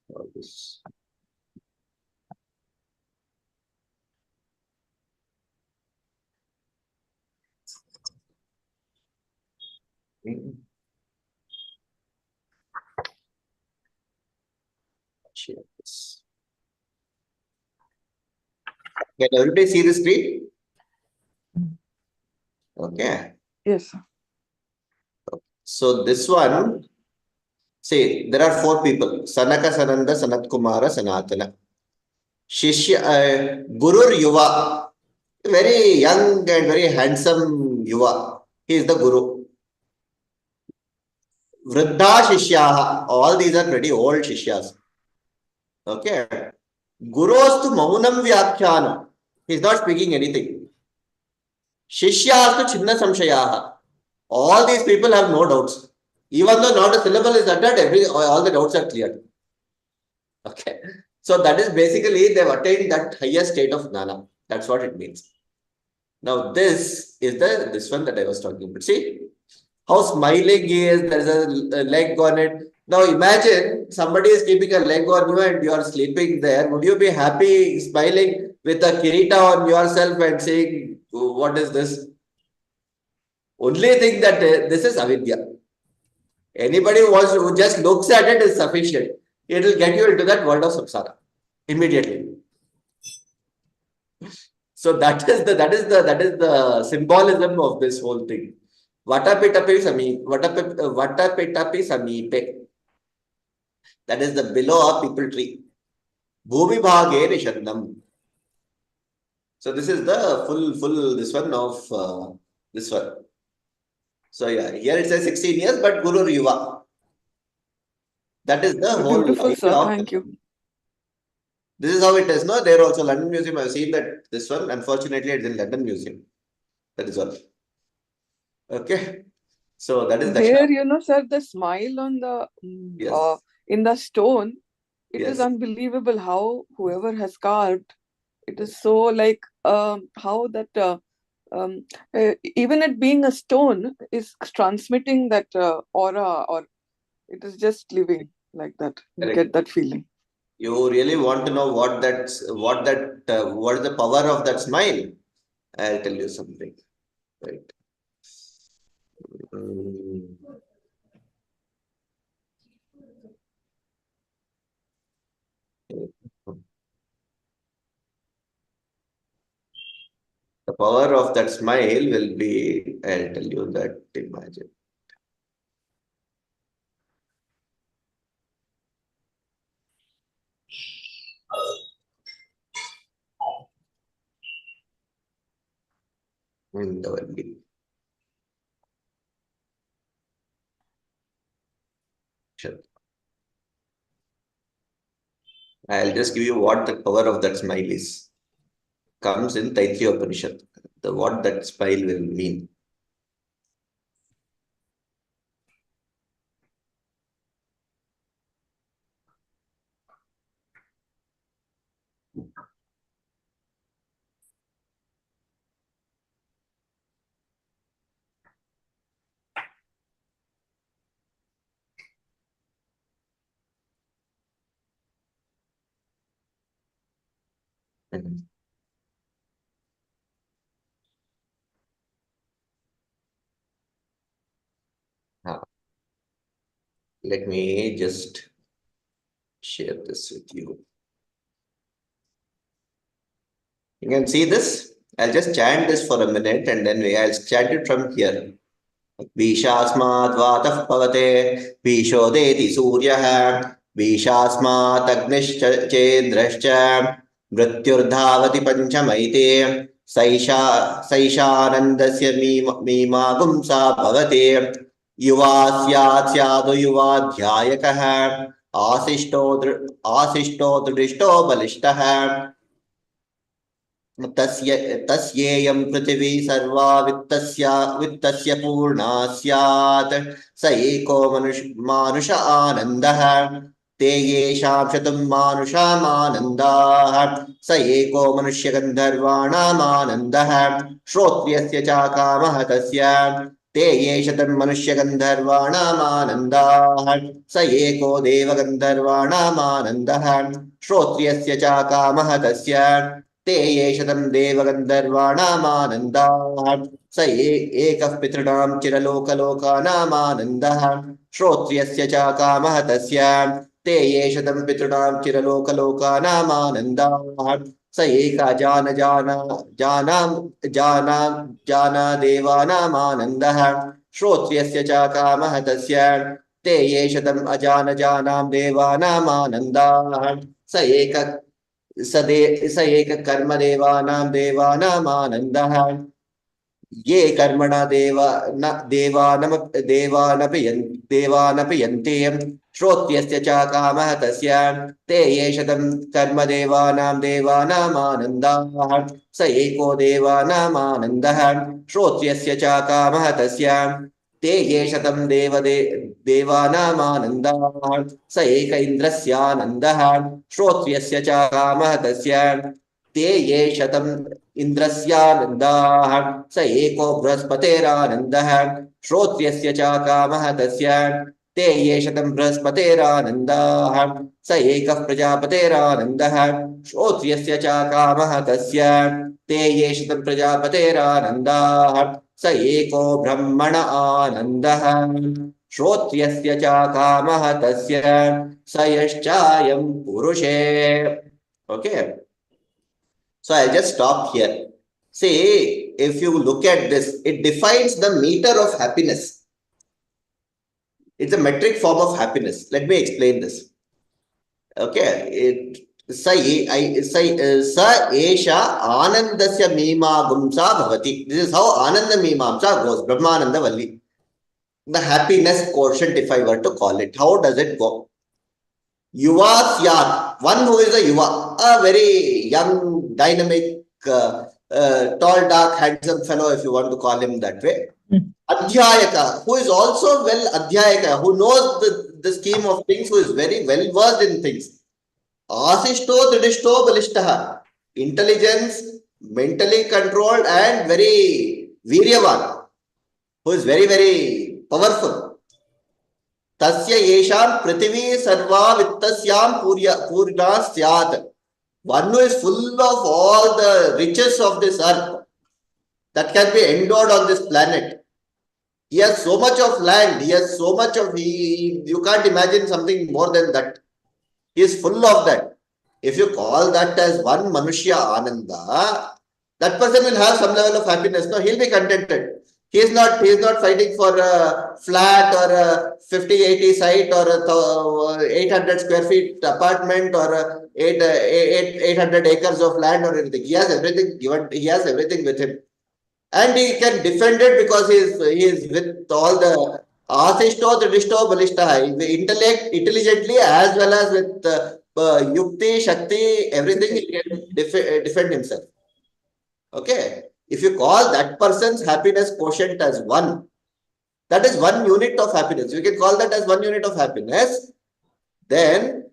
all this. Share this. Can everybody see the screen? Okay. Yes, sir. So this one, see, there are four people: Sanaka, Sananda, Sanat Kumara, Sanatana. Shishya, Gurur Yuva, very young and very handsome Yuva. He is the Guru. Vriddha Shishyaha, all these are pretty old Shishyas. Okay. Gurostu Maunam Vyakhyanam. He is not speaking anything. Shishyastu Chinna Samshayaha. All these people have no doubts. Even though not a syllable is uttered, all the doubts are cleared. Okay. So that is basically they have attained that higher state of Jnana. That's what it means. Now this is this one that I was talking about. See how smiling he is. There is a leg on it. Now imagine somebody is keeping a leg on you and you are sleeping there. Would you be happy smiling with a kirita on yourself and saying, what is this? Only thing that this is avidya. Anybody who just looks at it is sufficient. It will get you into that world of samsara immediately. So that is the symbolism of this whole thing. Vatapitapi samipe. That is the below a people tree. Bhumi bhage rishandam. So this is the full this one of this one. So yeah, here it says 16 years, but Guru Yuva. That is the whole Beautiful, idea sir. of Thank you. This is how it is. No, there also London Museum. I've seen that this one. Unfortunately, it's in London Museum. That is all. Okay. So that is Dakshina. There, sir, the smile on the Yes. in the stone, it is Yes. unbelievable how whoever has carved, it is so like how that even it being a stone is transmitting that aura, or it is just living like that. You Correct. get that feeling. You really want to know what is the power of that smile? I'll tell you something. Right. The power of that smile will be, I'll tell you that, imagine. Indavalli. Sure. I'll just give you what the power of that smile is. Comes in Taittiriya Upanishad. What that smile will mean. Let me just share this with you. You can see this. I'll just chant this for a minute and then I'll chant it from here. Vishasmat vatah pavate vishodeti suryah Vishasmat agnischendrascha mrityurdhavati panchamaite Saishanandasya mimagumsa bhavate Yuva syat syadu yuvadhyayakah Asisto drishto balishtaha तस्येयं पृथिवी सर्वा वित्तस्य पूर्णा स्यात् स एको मानुष आनन्दः ते येषां शतुं मानुषामानन्दाः स एको मनुष्यगन्धर्वाणामानन्दः श्रोत्रियस्य च कामः तस्य ते ये शतं मनुष्यगन्धर्वाणामानन्दाः स एको देवगन्धर्वाणामानन्दः श्रोत्रियस्य च कामः तस्य ते ये शतं देवगन्धर्वाणामानन्दाः स एकः पितॄणां चिरलोकलोकानामानन्दः श्रोत्रियस्य च कामः तस्य ते ये शतं पितॄणां चिरलोकलोकानामानन्दाः स एक जाना देवानामानन्दः श्रोत्रियस्य च कामः तस्य ते ये शतम् अजानां देवानामानन्दाः स एक कर्मदेवानां देवानामानन्दः ये कर्मणा देवानपि यन्ते श्रोत्रियस्य च कामः तस्य ते ये शतं कर्मदेवानां देवानामानन्दाः स एको देवानामानन्दः श्रोत्रियस्य च कामः तस्य ते ये शतं देवानामानन्दाः स एक इन्द्रस्यानन्दः श्रोत्रियस्य च कामः तस्य ते ये शतम् इन्द्रस्यानन्दाः स एको बृहस्पतेरानन्दः श्रोत्रियस्य च कामः तस्य ते ये शतं बृहस्पतेरानन्दाः स एकः प्रजापतेरानन्दः श्रोत्र्यस्य च कामः तस्य ते ये शतं प्रजापतेरानन्दाः स एको ब्रह्मण आनन्दः श्रोत्र्यस्य च कामः तस्य स यश्चायं पुरुषे. Okay, so I'll just stop here. See, if you look at this, it defines the meter of happiness. It's a metric form of happiness. Let me explain this. Okay, sa esha anandasya mimagumsa bhavati. This is how ananda mimamsa goes. Brahmananda Valli. The happiness quotient, if I were to call it, how does it go? Yuva Syat, one who is a Yuva, a very young, dynamic, tall, dark, handsome fellow, if you want to call him that way. Adhyayaka, who is also well Adhyayaka, who knows the scheme of things, who is very well versed in things. Asishto Dridishto Balishtaha, intelligence, mentally controlled and very Viryavan, who is very, very powerful. Tasya yesham prithvi sarva vittasyam purna syat. One who is full of all the riches of this earth that can be endowed on this planet. He has so much of land, he has so much of, you can't imagine something more than that. He is full of that. If you call that as one Manushya Ananda, that person will have some level of happiness. No, he'll be contented. He is not fighting for a flat or a 50-80 site or a 800 square feet apartment or a 800 acres of land or anything. He has everything given. He has everything with him, and he can defend it because he is with all the asishto, dridishto, balishta, intelligently as well as with yukti, shakti, everything he can defend himself. Okay. If you call that person's happiness quotient as 1, that is 1 unit of happiness. You can call that as 1 unit of happiness. Then,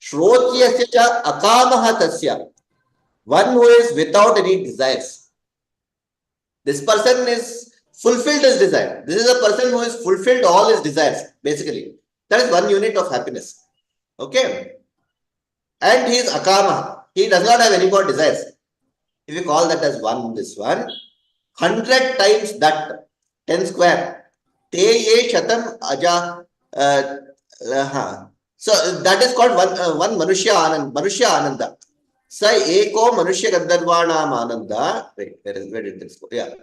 shrotyasya cha akamaha tasya, one who is without any desires. This person is fulfilled his desire. This is a person who has fulfilled all his desires, basically. That is 1 unit of happiness. Okay. And he is akamaha. He does not have any more desires. If you call that as 1, this one, 100 times that, 10 square. Te ye shatam aja. So that is called one Manushya Ananda. Sa eko Manushya Gandharvanam Ananda. Wait, where did this go? Yeah.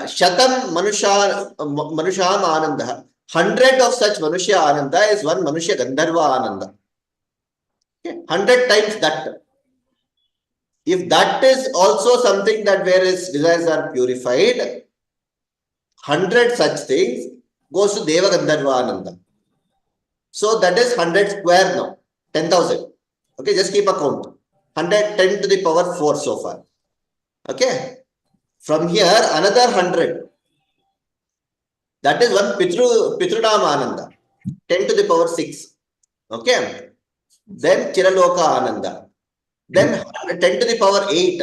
Shatam Manusham Ananda. 100 of such Manushya Ananda is one Manushya Gandharva Ananda. Okay. 100 times that. If that is also something that where his desires are purified, 100 such things goes to Deva Gandharva Ananda. So that is 100 square now, 10,000. Okay, just keep a count. 110 to the power 4 so far. Okay. From here, another 100. That is one Pitrunam Ananda, 10 to the power 6. Okay. Then Chiraloka Ananda. Then 10 to the power 8,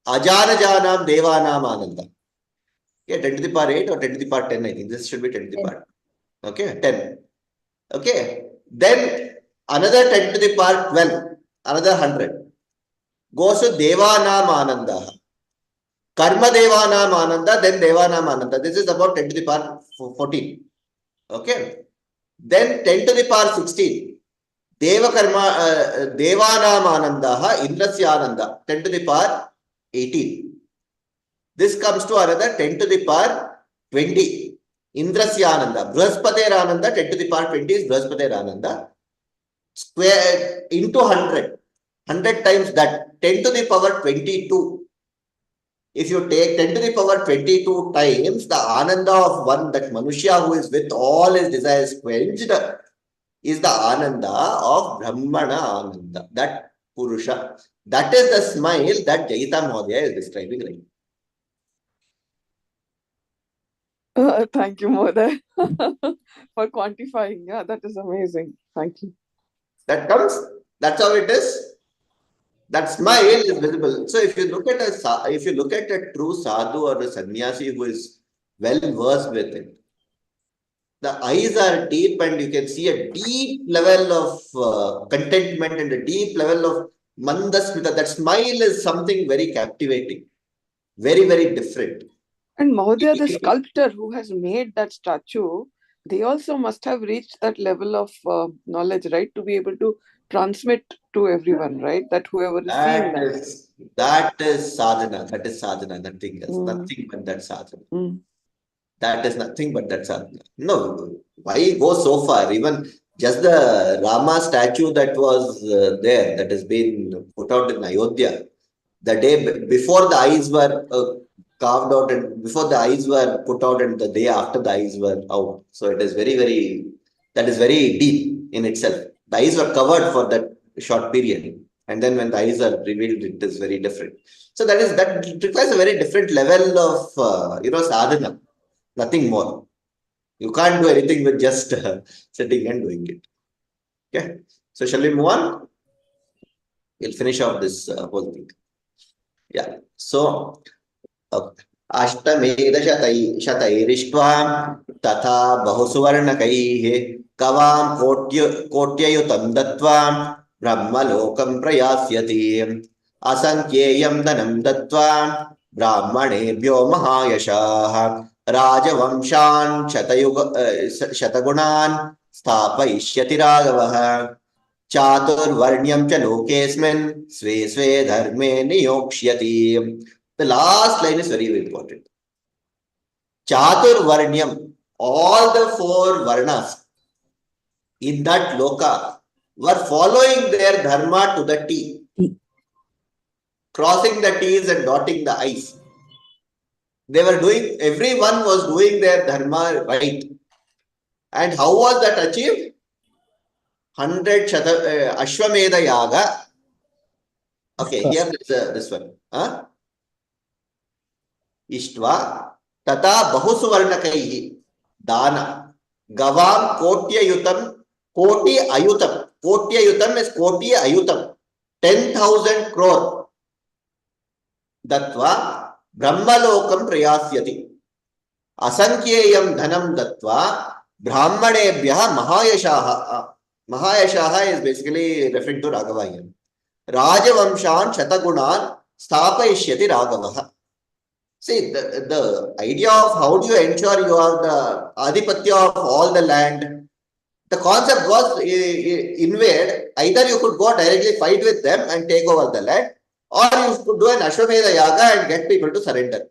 Ajanajanam Devanam Ananda. Okay, 10 to the power 8 or 10 to the power 10, I think. This should be 10 to the power. Okay, 10. Okay. Then another 10 to the power 12, another 100. Goes to Devanam Ananda. Karma Devanam Ananda, then Devanam Ananda. This is about 10 to the power 14. Okay. Then 10 to the power 16. Devanam Anandaha, Indrasya Ananda, 10 to the power 18. This comes to another 10 to the power 20. Indrasya Ananda. Brahaspater Ananda, 10 to the power 20 is Brahaspater Ananda. Square into 100. 100 times that, 10 to the power 22. If you take 10 to the power 22 times the Ananda of one, that Manushya who is with all his desires quenched, is the Ananda of Brahmana Ananda, that Purusha. That is the smile that Jayita Mahodaya is describing right now. Thank you, Mahodaya, for quantifying. Yeah, that is amazing. Thank you. That comes, that's how it is. That smile is visible. So if you look at a true sadhu or a sannyasi who is well versed with it, The eyes are deep and you can see a deep level of contentment and a deep level of mandasmita. That smile is something very captivating, very, very different. And Mahodaya, the sculptor who has made that statue, they also must have reached that level of knowledge, right? To be able to transmit to everyone, right? That whoever is seeing That is sadhana. That is sadhana. Nothing else. Mm. Nothing but that sadhana. Mm. That is nothing but that sadhana. No, why go so far? Even just the Rama statue that was there, that has been put out in Ayodhya, the day before the eyes were carved out and before the eyes were put out and the day after the eyes were out. So it is very, very, that is very deep in itself. The eyes were covered for that short period. And then when the eyes are revealed, it is very different. So that requires a very different level of, sadhana, nothing more. You can't do anything with just sitting and doing it. Okay. So shall we move on? We'll finish off this whole thing. Yeah. So, अष्टमेधशतैरिष्ट्वा तथा बहुसुवर्णकैः कवां कोट्ययुतं दत्त्वा ब्रह्मलोकं प्रयास्यति असङ्ख्येयं धनं दत्त्वा ब्राह्मणेभ्यो महायशाः राजवंशान् शतगुणान् स्थापयिष्यति राघवः चातुर्वर्ण्यं च लोकेऽस्मिन् स्वे स्वे धर्मे नियोक्ष्यति. The last line is very, very important. Chaturvarnyam, all the four varnas in that loka were following their dharma to the T, crossing the T's and dotting the I's. They were doing, everyone was doing their dharma right. And how was that achieved? 100 Ashwamedha Yaga. Okay, here this one. इष्ट्वा तथा बहुसुवर्णकैः दान गवां कोट्ययुतम is कोटि अयुतम 10,000 crore दत्वा ब्रह्मलोकं प्रयास्यति असंख्येयं धनं दत्वा ब्राह्मणेभ्यः महायशाः is basically referring to Raghava here. राजवंशान् शतगुणान् स्थापयिष्यति राघवः. See, the idea of how do you ensure you have the adipatya of all the land, the concept was invade, either you could go directly fight with them and take over the land, or you could do an Ashwamedha Yaga and get people to surrender.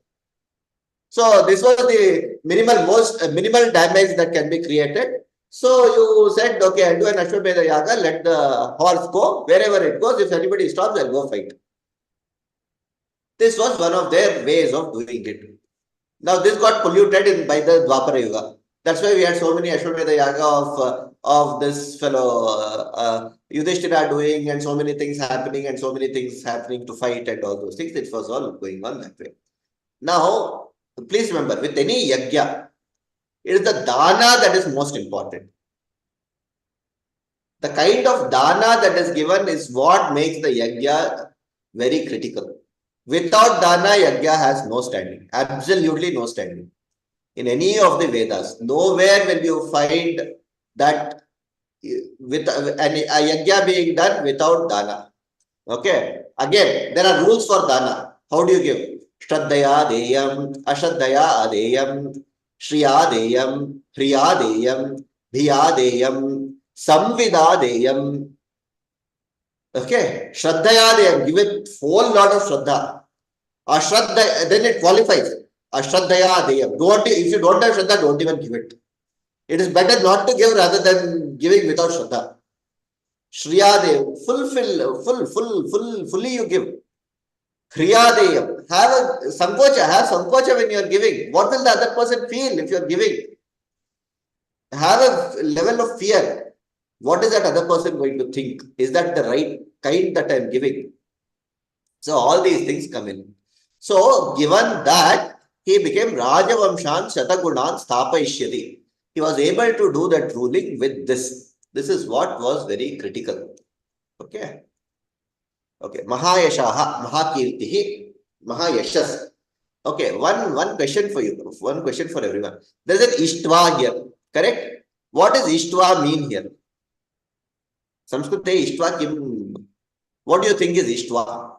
So this was the minimal damage that can be created. So you said, okay, I'll do an Ashwamedha Yaga, let the horse go, wherever it goes, if anybody stops, I'll go fight. This was one of their ways of doing it. Now this got polluted by the Dwapara Yuga. That's why we had so many Ashwamedha Yaga of this fellow Yudhishthira doing and so many things happening to fight and all those things. It was all going on that way. Now, please remember, with any yajna, it is the dana that is most important. The kind of dana that is given is what makes the yajna very critical. Without dana, yajna has no standing, absolutely no standing. In any of the Vedas, nowhere will you find that with a yajna being done without dana. Okay. Again, there are rules for dana. How do you give? Shraddhaya deyam, ashraddhaya adeyam, shriya deyam, hriya deyam, bhiya deyam, samvida deyam. Okay. Shraddhaya deyam, give it whole lot of shraddha. Ashraddha, then it qualifies. Ashraddhaya deyam. If you don't have shraddha, don't even give it. It is better not to give rather than giving without shraddha. Shriya deyam, fully you give. Hriya deyam, have sankocha when you are giving. What will the other person feel if you are giving? Have a level of fear. What is that other person going to think? Is that the right kind that I am giving? So all these things come in. So given that, he became Rajavamshan Shatagunan Sthapaishyati. He was able to do that ruling with this. This is what was very critical. Okay. Okay. Mahayashaha, Mahakirtihi, Mahayashas. Okay. One question for you. One question for everyone. There is an Ishtva here. Correct? What does Ishtva mean here? Samskrite Ishtva kim? What do you think is Ishtva?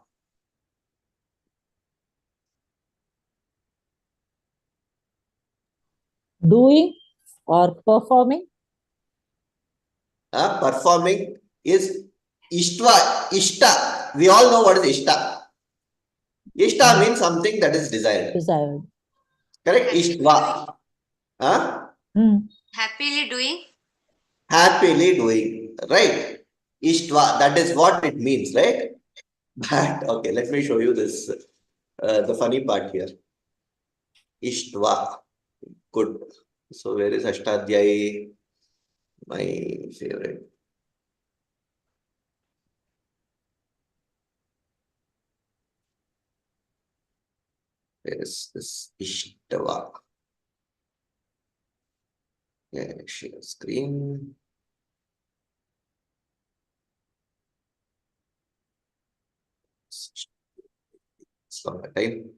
Doing or performing? Performing is Ishtva. Ishta. We all know what is Ishta. Ishta means something that is desired. Desired. Correct? Ishtva. Happily doing. Happily doing. Right? Ishtva. That is what it means, right? But okay, let me show you this. The funny part here. Ishtva. Good. So where is Ashtadhyayi? My favorite. Where is this Ishtva? Yeah, share screen. It's not my time.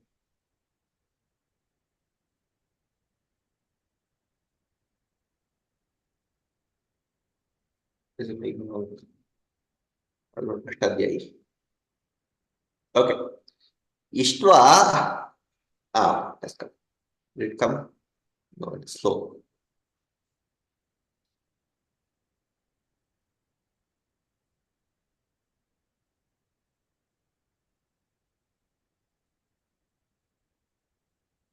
Is it making out? Ashtadhyayi. Okay. Ishtva. Let's come. Did it come? No, it's slow.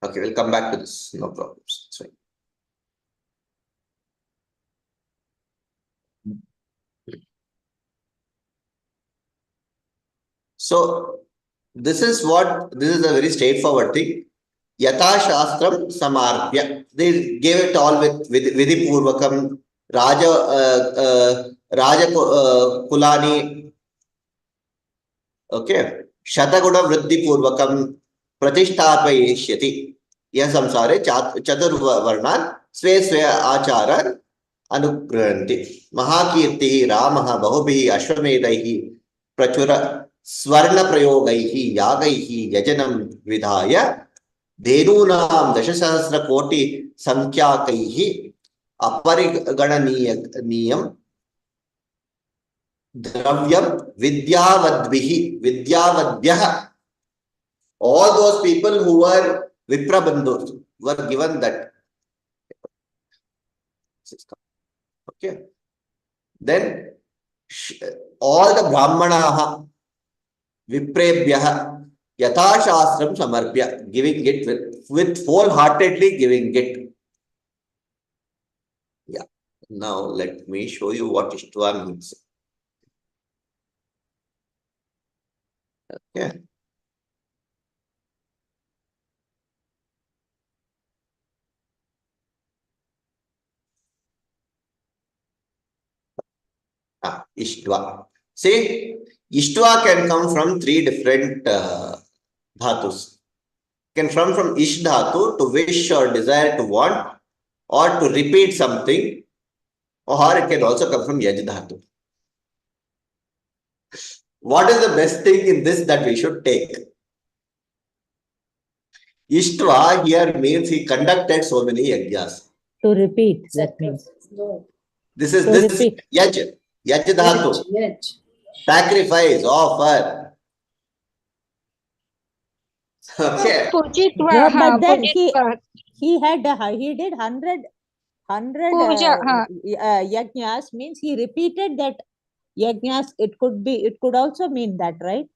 Okay, we'll come back to this. No problems. It's fine. So this is a very straightforward thing. Yatha Shastram Samarpya. They gave it all with Vidhi Purvakam, Raja Kulani. Okay. Shataguna Vriddhi Purvakam Pratishtapayishyati. Yah samsare Chaturvarnan Sve Sve Acharan Anugranti. Mahakirti Ramaha Bahubhi Ashwamedaihi Prachura Swarna Prayogaihi Yagaihi Yajanam Vidhaya Dhenunam Dashasahasra Koti Sankhyaakaihi Aparigananiyam Dravyam Vidyavadbhyah. All those people who were Viprabandhus were given that. Okay. Then all the Brahmanaha Viprebhyah Yatha Shastram Samarpya, giving it with wholeheartedly giving it. Yeah. Now let me show you what Ishtva means. Okay. Ishtva. See, Ishtva can come from three different dhatus. Can come from Ish dhatu, to wish or desire to want, or to repeat something, or it can also come from Yaj dhatu. What is the best thing in this that we should take? Ishtva here means he conducted so many yajnas. To repeat, that means. This is To repeat. Yaj dhatu. Sacrifice, offer. Okay. Yeah, but then he did 100 Puja, yajnas, means he repeated that yajnas. It could also mean that, right?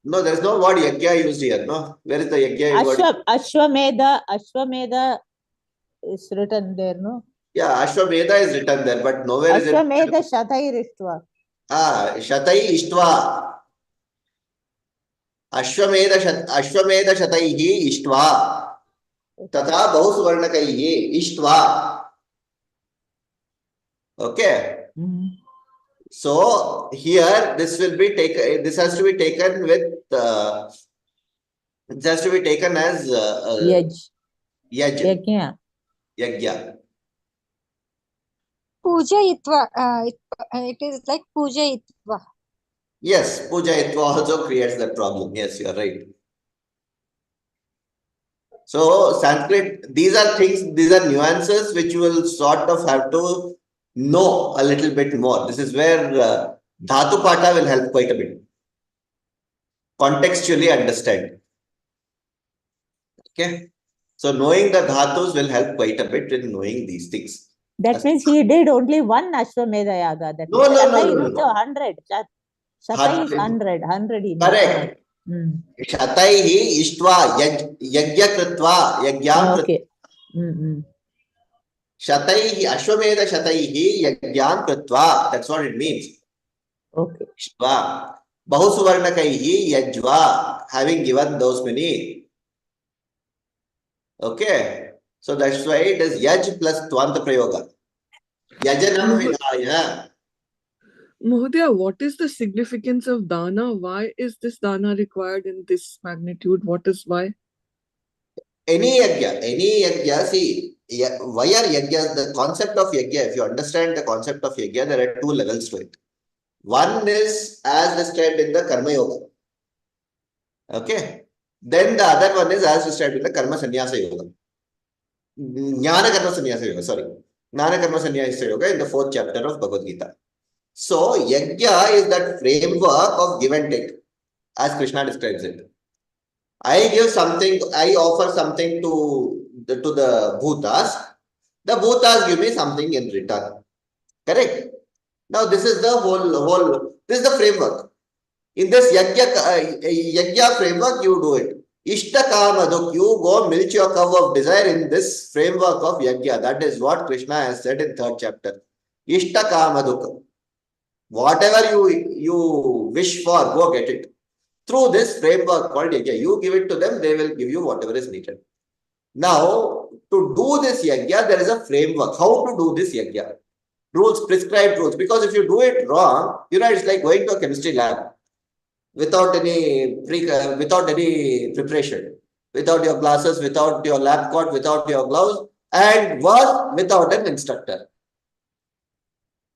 No, there is no word yajna used here. No, where is the yajna word? Ashwamedha is written there, no? Yeah, Ashwamedha is written there, but nowhere is it. Ashwamedha Shatairištva. Shatai Ishtva. Ashwamedha Shataihi Ishtva. Tata Bahusvarnakaihi Ishtva. Okay. So here this will be taken. This has to be taken with. It has to be taken as Yajna. Yajna. Pujayitva. It is like Pujayitva. Yes, Pujayitva also creates that problem. Yes, you are right. So Sanskrit, these are things, these are nuances which you will sort of have to know a little bit more. This is where Dhatu Pata will help quite a bit. Contextually understand. Okay. So knowing the dhatus will help quite a bit in knowing these things. That means he did only one Ashwamedha Yaga. That No, means no, no, Shatai no, no, means no. 100. Shatai is 100. 100 he did. Correct. Shataihi ishtva yajya kritva yagyam kritva. Okay. Shataihi Ashwamedha Shataihi yagyam kritva. That's what it means. Okay. Ishtva. Bahusuvarnakaihi yajva. Having given those many. Okay. So that's why it is yaj plus tvanta prayoga. Yajanam vinaya. Mahodaya, what is the significance of dana? Why is this dana required in this magnitude? What is why? Any yajna, see, why are yajnas? The concept of yajna, if you understand the concept of yajna, there are two levels to it. One is as described in the Karma Yoga. Okay. Then the other one is as described in the Karma Sannyasa Yoga. Jnana Karma Sannyasa Yoga, sorry. Jnana Karma Sannyasa Yoga in the 4th chapter of Bhagavad Gita. So, yajna is that framework of give and take, as Krishna describes it. I give something, I offer something to the bhutas. The bhutas give me something in return. Correct? Now, this is the this is the framework. In this yajna framework, you do it. Ishta you go milk your cow of desire in this framework of yajna. That is what Krishna has said in 3rd chapter. Ishta whatever you wish for, go get it. Through this framework called yajna, you give it to them, they will give you whatever is needed. Now, to do this yajna, there is a framework. How to do this yajna? Rules, prescribed rules. Because if you do it wrong, it's like going to a chemistry lab without any preparation, without your glasses, without your lab coat, without your gloves, and worse, without an instructor.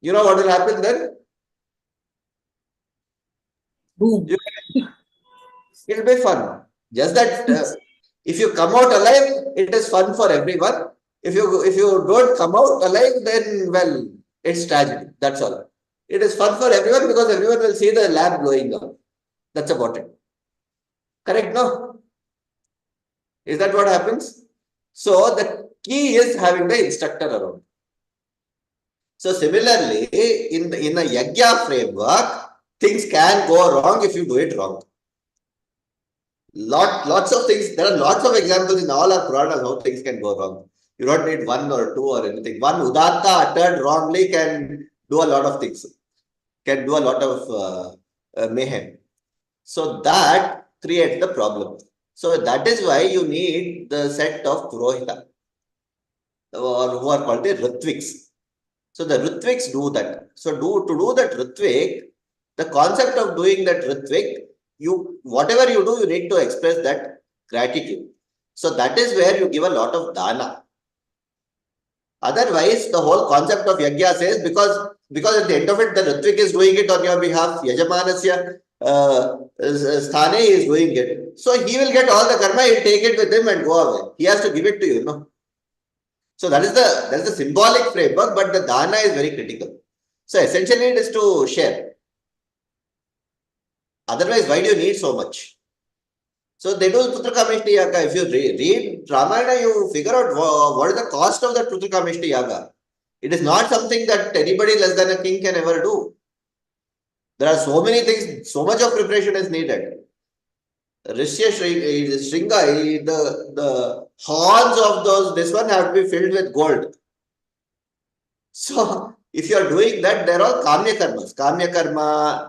You know what will happen then? Boom. It'll be fun. Just that if you come out alive, it is fun for everyone. If you don't come out alive, then well, it's tragedy. That's all. It is fun for everyone because everyone will see the lab blowing up. That's about it. Correct, no? Is that what happens? So the key is having the instructor around. So similarly, in a yajna framework, things can go wrong if you do it wrong. Lots of things. There are lots of examples in all our Puranas how things can go wrong. You don't need one or two or anything. One udatta uttered wrongly can do a lot of things. Can do a lot of mayhem. So that creates the problem. So that is why you need the set of Purohita, or who are called the Ritviks. So the Ritviks do that. So to do that Ritvik, the concept of doing that Ritvik, whatever you do, you need to express that gratitude. So that is where you give a lot of dana. Otherwise, the whole concept of yajna says because at the end of it, the Ritvik is doing it on your behalf, Yajamanasya Sthane is doing it. So he will get all the karma, he'll take it with him and go away. He has to give it to you, no? So that is the symbolic framework, but the dana is very critical. So essentially it is to share. Otherwise, why do you need so much? So they do Putrakamishti Yaga. If you read Ramayana, you figure out what is the cost of that Putrakamishti Yaga. It is not something that anybody less than a king can ever do. There are so many things, so much of preparation is needed. Rishya Shringa, the horns of this one have to be filled with gold. So if you are doing that, they're all Kamya Karmas. Kamya Karma,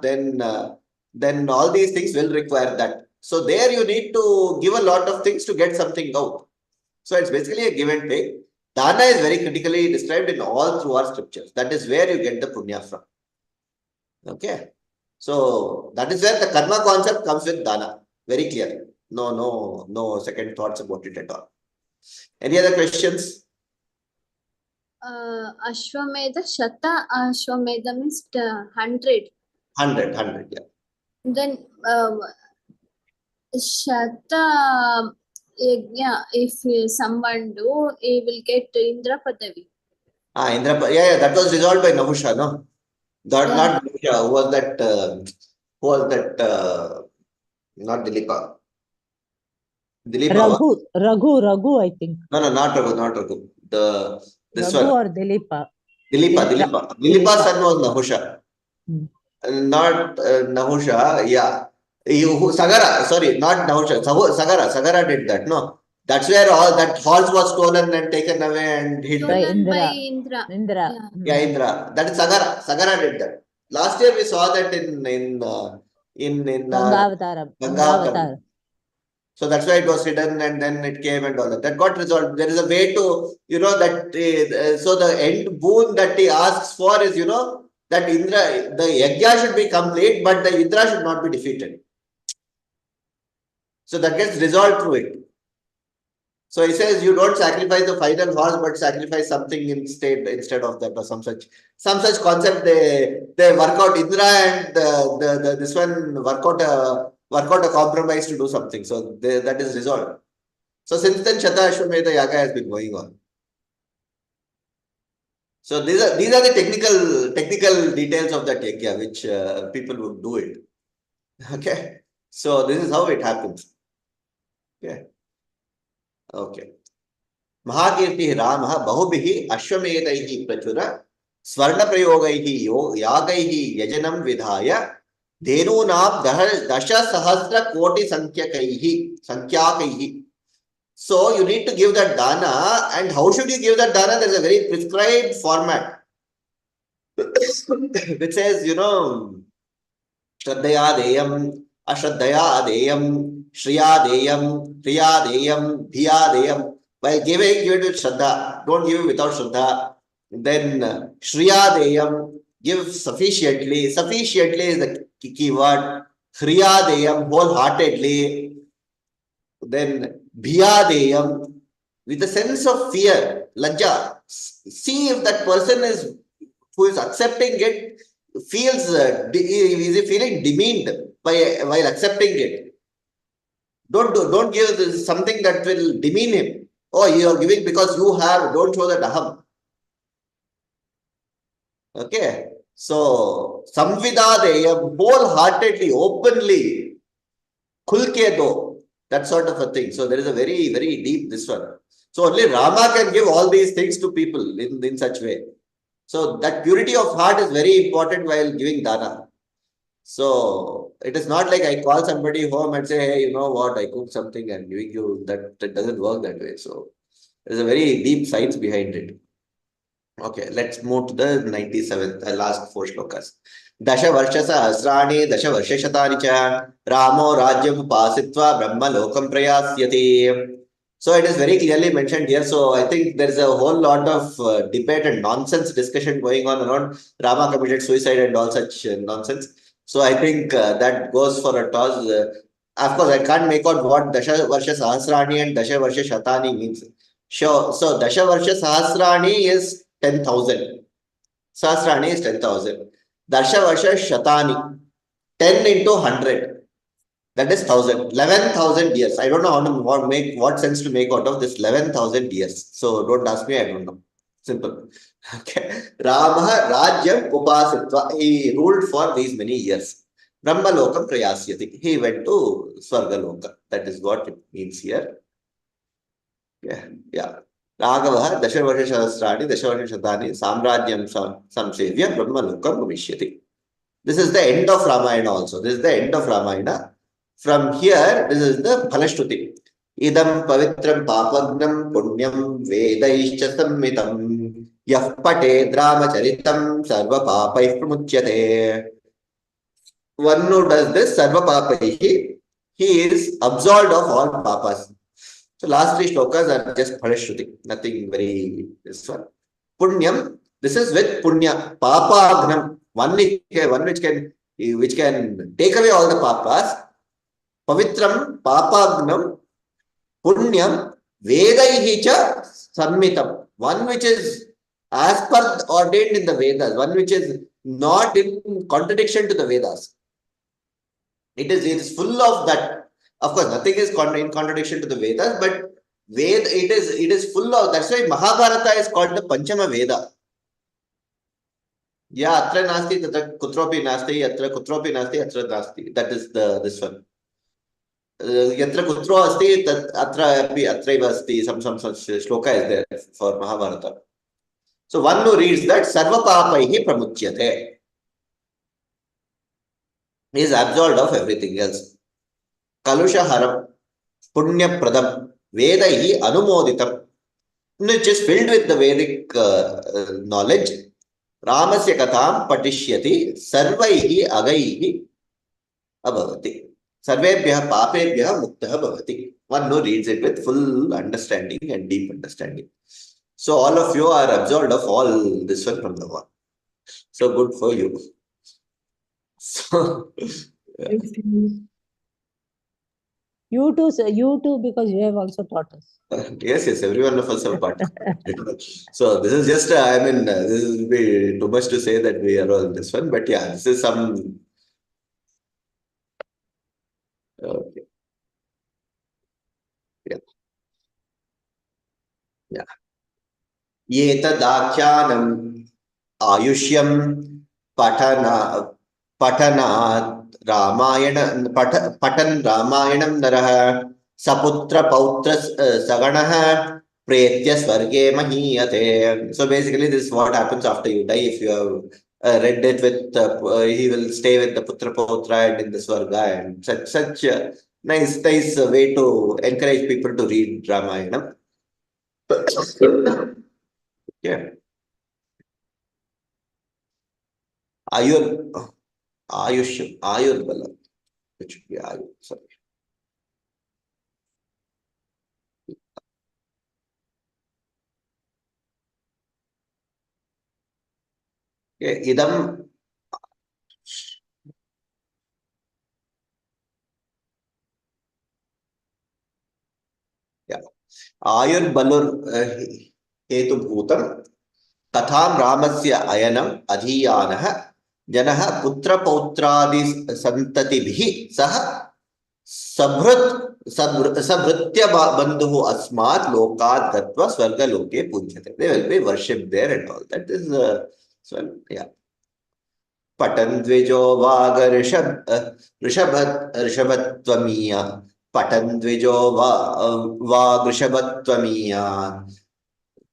then all these things will require that. So there you need to give a lot of things to get something out. So it's basically a give and take. Dana is very critically described in all through our scriptures. That is where you get the punya from. Okay. So that is where the karma concept comes with dana. Very clear. No second thoughts about it at all. Any other questions? Ashwamedha, Shata Ashwamedha means 100. 100, yeah. Then Shata, Yeah, if someone do, he will get Indra Padavi. Indra, yeah, that was resolved by Nahusha, no? That, Yeah. not Nahusha, who was that, not Dilipa. Dilipa, Raghu, I think. no, not Raghu. This Raghu one. or Dilipa. Dilipa's Dilipa. son was Nahusha. Hmm. Not Nahusha, yeah. Sagara, sorry, not Nahusha. Sagara did that, no? That's where all that horse was stolen and taken away and hidden. By Stolen by Indra. Indra. Yeah. Yeah, Indra. That is Sagara. Sagara did that. Last year we saw that in Gangavatar. Gangavatar. So that's why it was hidden and then it came and all that. That got resolved. There is a way to, that. So the end boon that he asks for is, that Indra, the Yajna should be complete, but the Indra should not be defeated. So that gets resolved through it. So he says you don't sacrifice the final horse, but sacrifice something instead of that, or some such concept. They work out Indra and this one work out a compromise to do something. So that is resolved. So since then, Shata Ashwamedha Yaga has been going on. So these are the technical details of that yajna, which people would do it. Okay. So this is how it happens. Okay. महाकीर्तिः रामः बहुभिः अश्वमेधैः प्रचुर स्वर्णप्रयोगैः यागैः यजनं विधाय धेनूनां दशसहस्रकोटिसंख्याकैः. So you need to give that dana, and how should you give that dana? There is a very prescribed format which says, Shraddhaya deyam, Ashraddhaya adeyam, Shriya deyam, Priya deyam, Dhiya deyam. While give it with Shraddha. Don't give it without Shraddha. Then Shriya deyam, give sufficiently. Sufficiently is the key word. Hriya deyam, wholeheartedly. Then Bhiya deyam, with a sense of fear, lajja. See if that person who is accepting it feels, is he feeling demeaned while accepting it? Don't give something that will demean him. Oh, you are giving because you have, don't show that aham. Okay. So, samvidadeyam, wholeheartedly, openly, khulke do, that sort of a thing. So there is a very, very deep this one. So only Rama can give all these things to people in such way. So that purity of heart is very important while giving dana. So it is not like I call somebody home and say, hey, you know what, I cooked something and giving you that. That doesn't work that way. So there's a very deep science behind it. Okay, let's move to the 97th, last 4 shlokas. Dasha Varsha Sahasrani, Dasha Varsha Shatani cha, Ramo Rajyam Upasitva Brahma Lokam Prayasyati. So it is very clearly mentioned here. So I think there is a whole lot of debate and nonsense discussion going on around Rama committed suicide and all such nonsense. So I think that goes for a toss. Of course, I can't make out what Dasha Varsha Sahasrani and Dasha Varsha Shatani means. Sure. So Dasha Varsha Sahasrani is 10,000. Sahasrani is 10,000. Dasha Varsha Shatani, 10 into 100. That is 1,000. 11,000 years. I don't know how to what sense to make out of this 11,000 years. So don't ask me, I don't know. Simple. Okay. Rama Rajyam Upasitva. He ruled for these many years. Brahma Lokam Prayasyati. He went to Swarga Loka. That is what it means here. Yeah. Raghavah Dashavarša Sahasrani, Dashavarša Shatani, Samrajyam Samsevya, Brahma Lokam Bhavishyati. This is the end of Ramayana also. This is the end of Ramayana. From here, this is the Phalashruti. Idam pavitram papagnam punyam vedaischa sammitam yah pate dramacharitam sarva papaih pramuchyate. One who does this, sarva papaihi, he is absolved of all papas. So last 3 shlokas are just Phalashruti, nothing very this one. Punyam, this is with Punya. Papagnam, one which can take away all the papas. Pavitram, Papagnam, Punyam, Vedaihi cha Sammitam. One which is as per ordained in the Vedas, one which is not in contradiction to the Vedas. It is full of that Of course, nothing is in contradiction to the Vedas, but it is full of. That's why Mahabharata is called the Panchama Veda. Yeah, atra nasti, tatra kutropi nasti, atra kutropi nasti, atra nasti. That is this one. Yatra kutro asti, atra api atraiva asti. Some such shloka is there for Mahabharata. So one who reads that sarva papaihi pramuchyate is absolved of everything else. Kalusha haram punya pradam vedaihi anumoditam, which is filled with the Vedic knowledge. Ramasya katham patishyati sarvaihi agaihi abhavati. Sarvebhyah papebhyah muktah bhavati. One who reads it with full understanding and deep understanding. So all of you are absolved of all this one from the one. So good for you. So Thanks, Dean. You too, because you have also taught us. yes, every one of us have participated. So this is just, this will be too much to say that we are all in this one, but yeah, this is some. Okay. Yeah. Yeah. Yetadakhyanam ayushyam patana patanat Ramayana patan Ramayanam naraha saputra pautra saganaha pretya swarge mahiyate. So basically this is what happens after you die. If you have read it with he will stay with the putra pautra and in the swarga, and such nice way to encourage people to read Ramayana. Yeah. Ayur Bala. It should be Ayur. Sorry. Okay. Idam. Yeah. Ayur Balur Hetu Bhutam. Katham Ramasya Ayanam Adhiyanah Janaha Putra Pautradi Santati Bhi Saha Sabhritya Bandhu Asmat Lokat Gatva Swarga Loke Punjate. They will be worshipped there and all. That is so yeah. Patan Dvijo Vaga Rishabhatvamiya. Patan Dvijo Vag Rishabhatvamiya.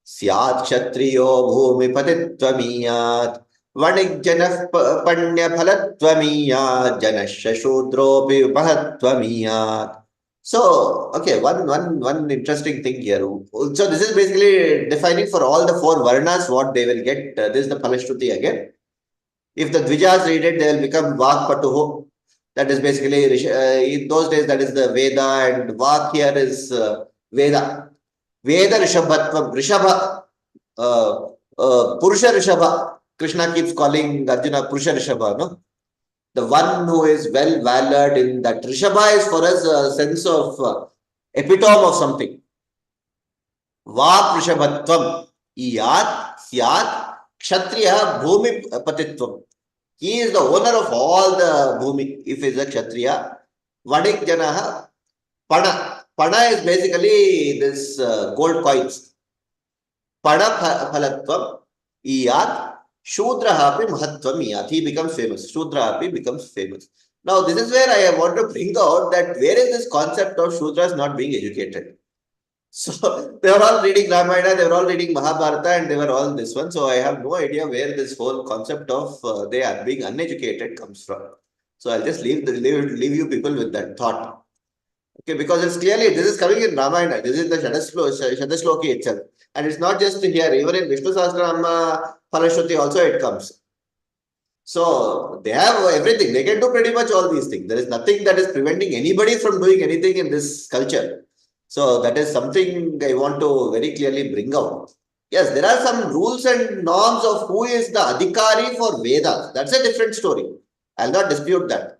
Syat Kshatriyo Bhumipatitvamiyat. Vanijjanah Panya Phalatvamiyat. Janasya Shudropi Upahatvamiyat. So, okay, one interesting thing here. So, this is basically defining for all the four Varnas what they will get. This is the Phalashruti again. If the Dvijas read it, they will become Vakpatuho. That is basically, in those days, that is the Veda, and Vak here is Veda. Veda Rishabhatvam, Rishabha, Purusha Rishabha. Krishna keeps calling Arjuna Purusha Rishabha, no? The one who is well valored in that. Rishabha is for us a sense of epitome of something. Vak Rishabhatvam, Iyat, Syat, Kshatriya, Bhumi Patitvam. He is the owner of all the bhumi, if he is a Kshatriya. Vadik Janaha, Pada. Pada is basically this gold coins. Pada Phalatvam, Iyat, Shudrahapi Mahatvam Iyat. He becomes famous. Shudrahapi becomes famous. Now, this is where I want to bring out that where is this concept of Shudras not being educated? So they were all reading Ramayana, they were all reading Mahabharata, and they were all this one. So I have no idea where this whole concept of they are being uneducated comes from. So I'll just leave you people with that thought. Okay, because it's clearly this is coming in Ramayana. This is the Shadashloki itself, and it's not just here. Even in Vishnu Sahasranama Phalashruti also it comes. So they have everything. They can do pretty much all these things. There is nothing that is preventing anybody from doing anything in this culture. So that is something I want to very clearly bring out. Yes, there are some rules and norms of who is the Adhikari for Vedas. That's a different story. I'll not dispute that.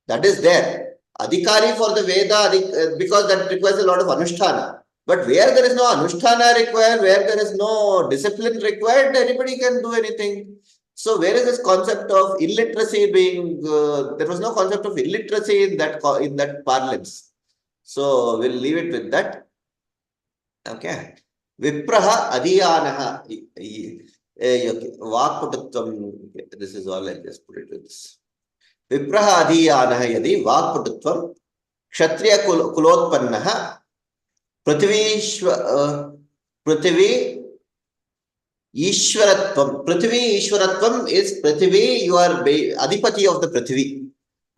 That is there. Adhikari for the Veda, because that requires a lot of Anushtana. But where there is no Anushtana required, where there is no discipline required, anybody can do anything. So where is this concept of illiteracy being, there was no concept of illiteracy in that parlance. So we'll leave it with that. Okay. Vipraha adhiyanaha. Okay. Vakpututvam. This is all. I'll just put it with this. Vipraha adhiyanaha yadi vakpututvam kshatriya kulotpannaha prithvi Ishwaratvam. Prithvi Ishwaratvam is Prithvi, you are Adipati of the Prithvi.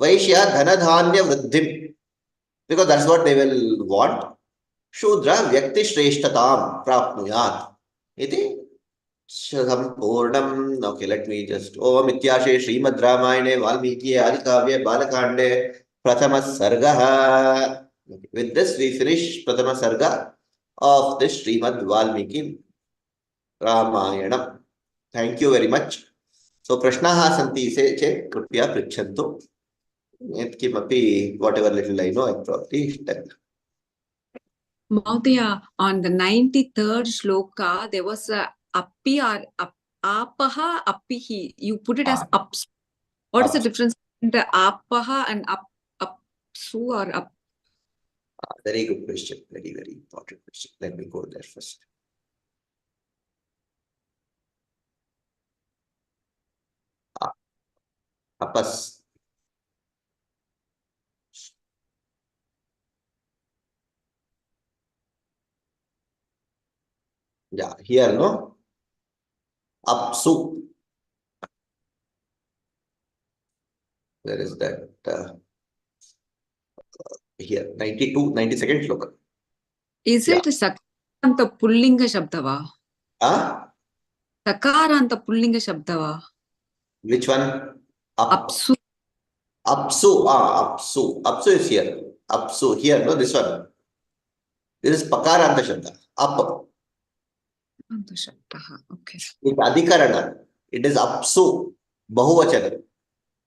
Vaishya Dhanadhanya Vriddhim. Because that's what they will want. Shudra Vyakti Shreshtatam Prapnuyat. Iti Sampurnam. Okay, let me just. Om Ityashe Srimad Ramayane Valmiki Adikavya Balakande Prathama Sargaha. With this, we finish Prathama Sarga of this Srimad Valmiki Ramayana. Thank you very much. So Prashnaha santi se kripya pritchantu. Yatkimapi, whatever little I know, I probably done. Mahodaya, on the 93rd shloka, there was a appi or apaha, appihi. You put it as ups. What is the difference between the apaha and upsu or up? Very good question. Very, very important question. Let me go there first. Apas. Yeah, here, no? Apsu. Where is that? Here, 92nd shloka. Is it sakaranta pullinga shabdava? Sakaranta pullinga shabdava. Which one? Apsu. Apsu. Apsu. Apsu is here. Apsu. Here, no, this one. This is Pakaranta Shabda. Up. Okay. It's Adhikarana. It is Apsu. Bahuvachana.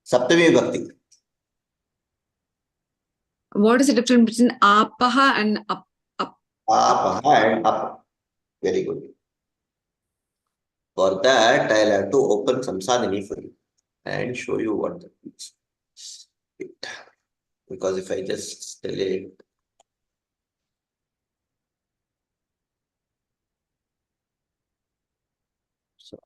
Saptami Bhakti. What is the difference between apaha and up? Apaha and up. Very good. For that, I'll have to open Samsadhini for you and show you what that means. Because if I just delete. So.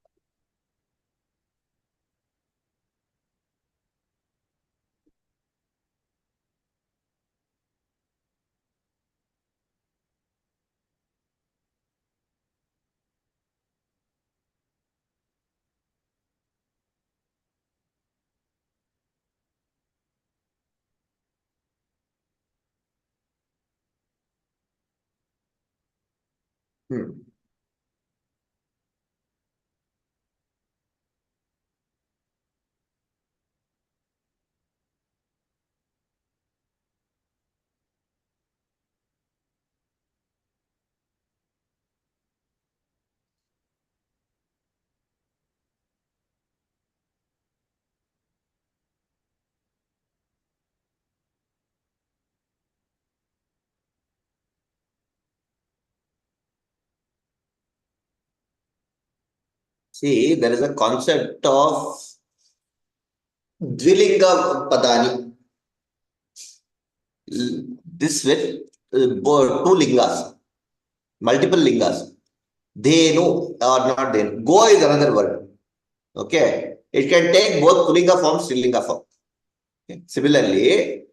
See, there is a concept of Dvilinga Padani. This with two lingas, multiple lingas. Dhenu or not dhenu. Go is another word. Okay. It can take both Pulinga form, Strilinga form. Okay. Similarly,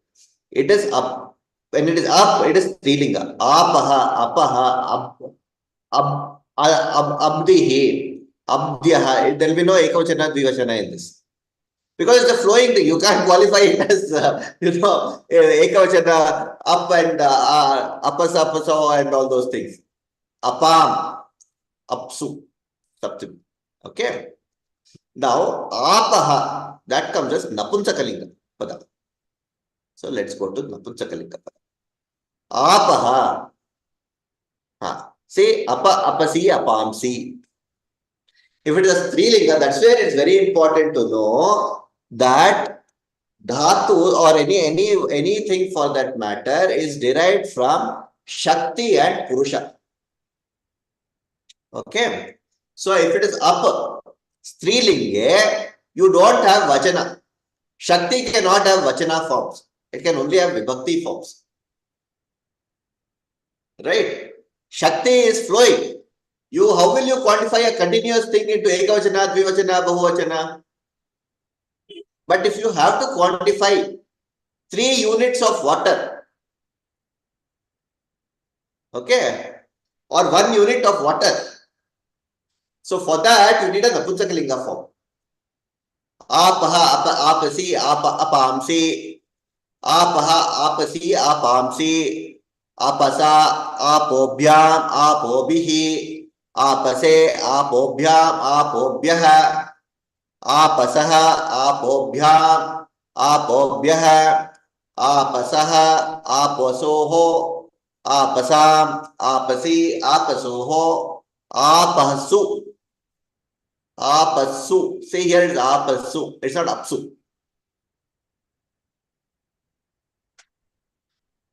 it is up. When it is up, it is Strilinga. Apaha, apaha, abdihi, abdyaha. There will be no ekavachana, dvivachana in this. Because it's a flowing thing. You can't qualify it as, ekavachana, up and apasa, apaso and all those things. Apam, apsu, saptim. Okay. Now, apaha, that comes as napunsakalinga pada. So let's go to napunsakalinga pada. Apaha. Say apa, apasi, apamsi. If it is a strilinga, that's where it's very important to know that dhatu or anything for that matter is derived from Shakti and Purusha. Okay. So if it is up, strilinga, you don't have vachana. Shakti cannot have vachana forms. It can only have vibhakti forms. Right? Shakti is flowing. How will you quantify a continuous thing into ekavachana, dvivachana, bahuvachana? But if you have to quantify 3 units of water, okay, or 1 unit of water, so for that you need a Napunsakalinga form. Apaha, apasi, apamsi, apaha, apasi, apamsi, apasa, apobhyam, apobihi, apase, apobhyam, apobhyah, apasaha, apobhyam, apobhyah, apasaha, apasoho, apasam, apasi, apasoho, apasu. Apasu. See here is apasu. It's not apsu.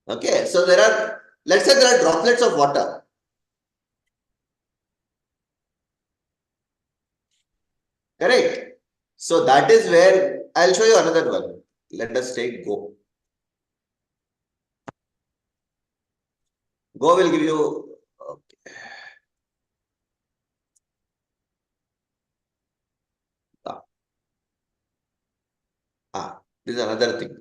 Okay, so let's say there are droplets of water. Correct. So that is where I'll show you another one. Let us take Go. Go will give you. Okay. This is another thing.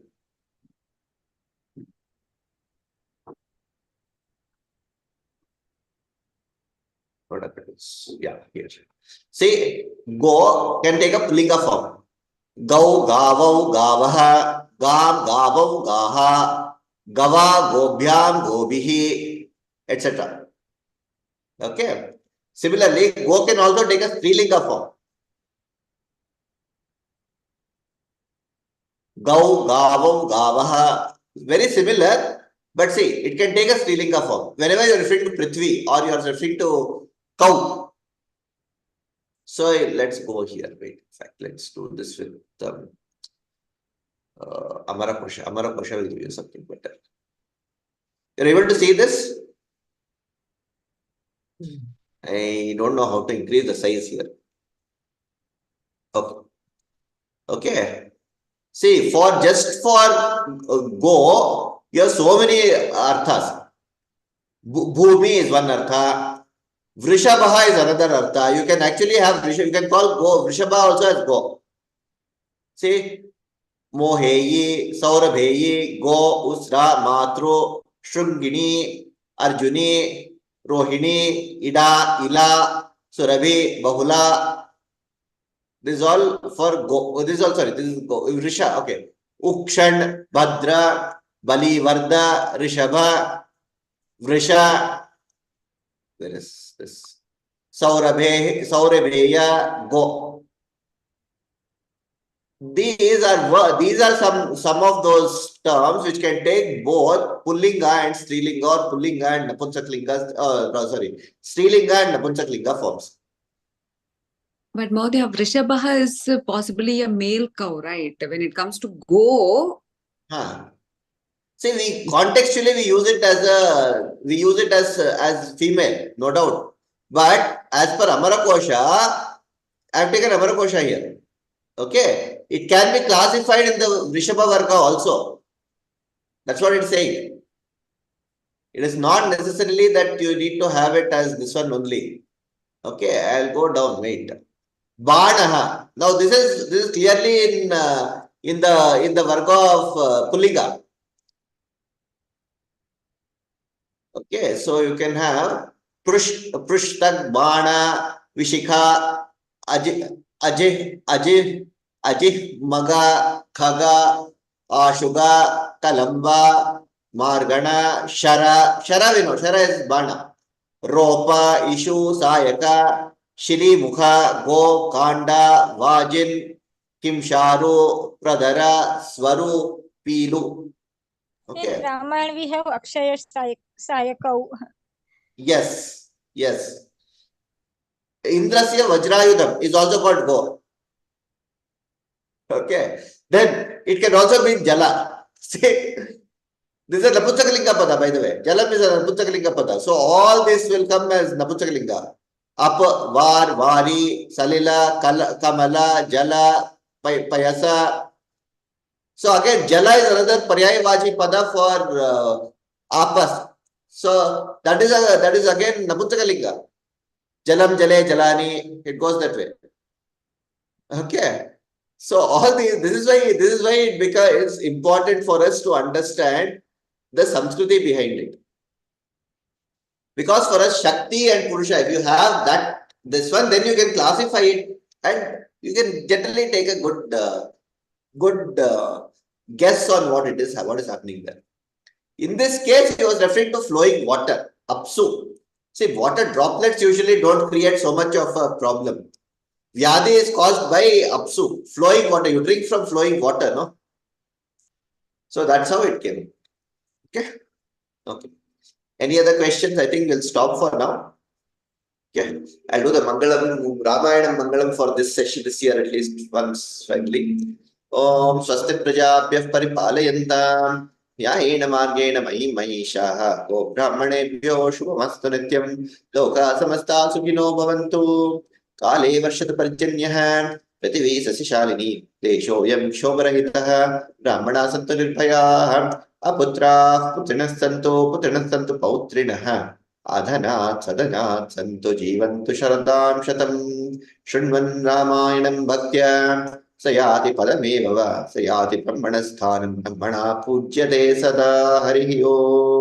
What happens? Yeah, here. See, Go can take a Pullinga form. Gau, Gavau, Gavaha, Gam, Gavau, Gaha, Gava, Gobhyam, Gobihi, etc. Okay. Similarly, Go can also take a Strilinga form. Gau, Gavau, Gavaha. Very similar, but see, it can take a Strilinga form. Whenever you are referring to Prithvi or you are referring to cow. So let's go here. Wait, in fact, let's do this with Amara Kosha. Amara Kosha will give you something better. You're able to see this? I don't know how to increase the size here. Okay. Okay. See, just for Go, you have so many arthas. Bhumi is one artha. Vrishabha is another artha. You can actually have you can call Go. Vrishabha also as Go. See, Moheyi, Saurabheyi, Go, Usra, Matru, Shrungini, Arjuni, Rohini, Ida, Ila, Surabhi, Bahula. This is all for Go. This is all, sorry, this is Go. Vrisha, okay. Ukshan, Bhadra, Bali, Varda, Rishabha, Vrisha. Where is this? Saurabheya, Go. These are some of those terms which can take both Pullinga and Strilinga or Pullinga and Napunsaklinga, Strilinga and Napunsaklinga forms. But Mahodaya, Vrishabha is possibly a male cow, right? When it comes to Go, See, contextually we use it as female, no doubt. But as per Amara Kosha, I have taken Amara Kosha here. Okay, it can be classified in the Vrishabha Varga also. That's what it's saying. It is not necessarily that you need to have it as this one only. Okay, I'll go down. Wait. Banaha. Now this is clearly in the Varga of Pullinga. Okay, so you can have Prushtag, Bana, Vishikha, Ajih, Maga, Khaga, Ashuga, Kalamba, Margana, Shara we know, Shara is Bana, Ropa, Ishu, Sayaka, Shri Mukha, Go, Kanda, Vajin, Kimsharu, Pradara, Swaru, Pilu. Okay. In Ramayana, we have Akshaya Sayakau. Yes. Indrasya Vajrayudham is also called Go. Okay. Then it can also be Jala. See, this is a Napunsakalinga Pada, by the way. Jalam is a Napunsakalinga Pada. So all this will come as Napunsakalinga. Up, Var, Vari, Salila, Kamala, Jala, Payasa. So again, Jala is another Paryayavachi Pada for Apas. So that is again Napuntakalinga. Jalam, Jale, Jalani, it goes that way. Okay. So all these, this is why it becomes important for us to understand the Samskriti behind it. Because for us, Shakti and Purusha, if you have that, this one, then you can classify it and you can generally take a good guess on what it is, what is happening there. In this case, he was referring to flowing water, apsu. See, water droplets usually don't create so much of a problem. Vyadi is caused by apsu, flowing water. You drink from flowing water, no? So that's how it came. Okay. Okay. Any other questions? I think we'll stop for now. Okay. I'll do the Mangalam, Ramayana Mangalam for this session this year at least once finally. Om Swasti Prajabhyah Paripalayantam Yayena Margena Mahishah Go Brahmanebhyo Shubhamastu Nityam Loka Samasta Sukhino Bhavantu Kale Varshat Parjanyah Prithvi Sasishalini Deshoyam Shobharahitah Brahmana Santu Nirbhayah Aputra Putrinas Santu Pautrinah Adhanath Sadhanath Santu Jivantu Sharadam Shatam Shunvan Ramayanam Bhaktya Sayati Padameva Sayati Brahmanasthanam Brahmana Pujyate Sada Harihi Om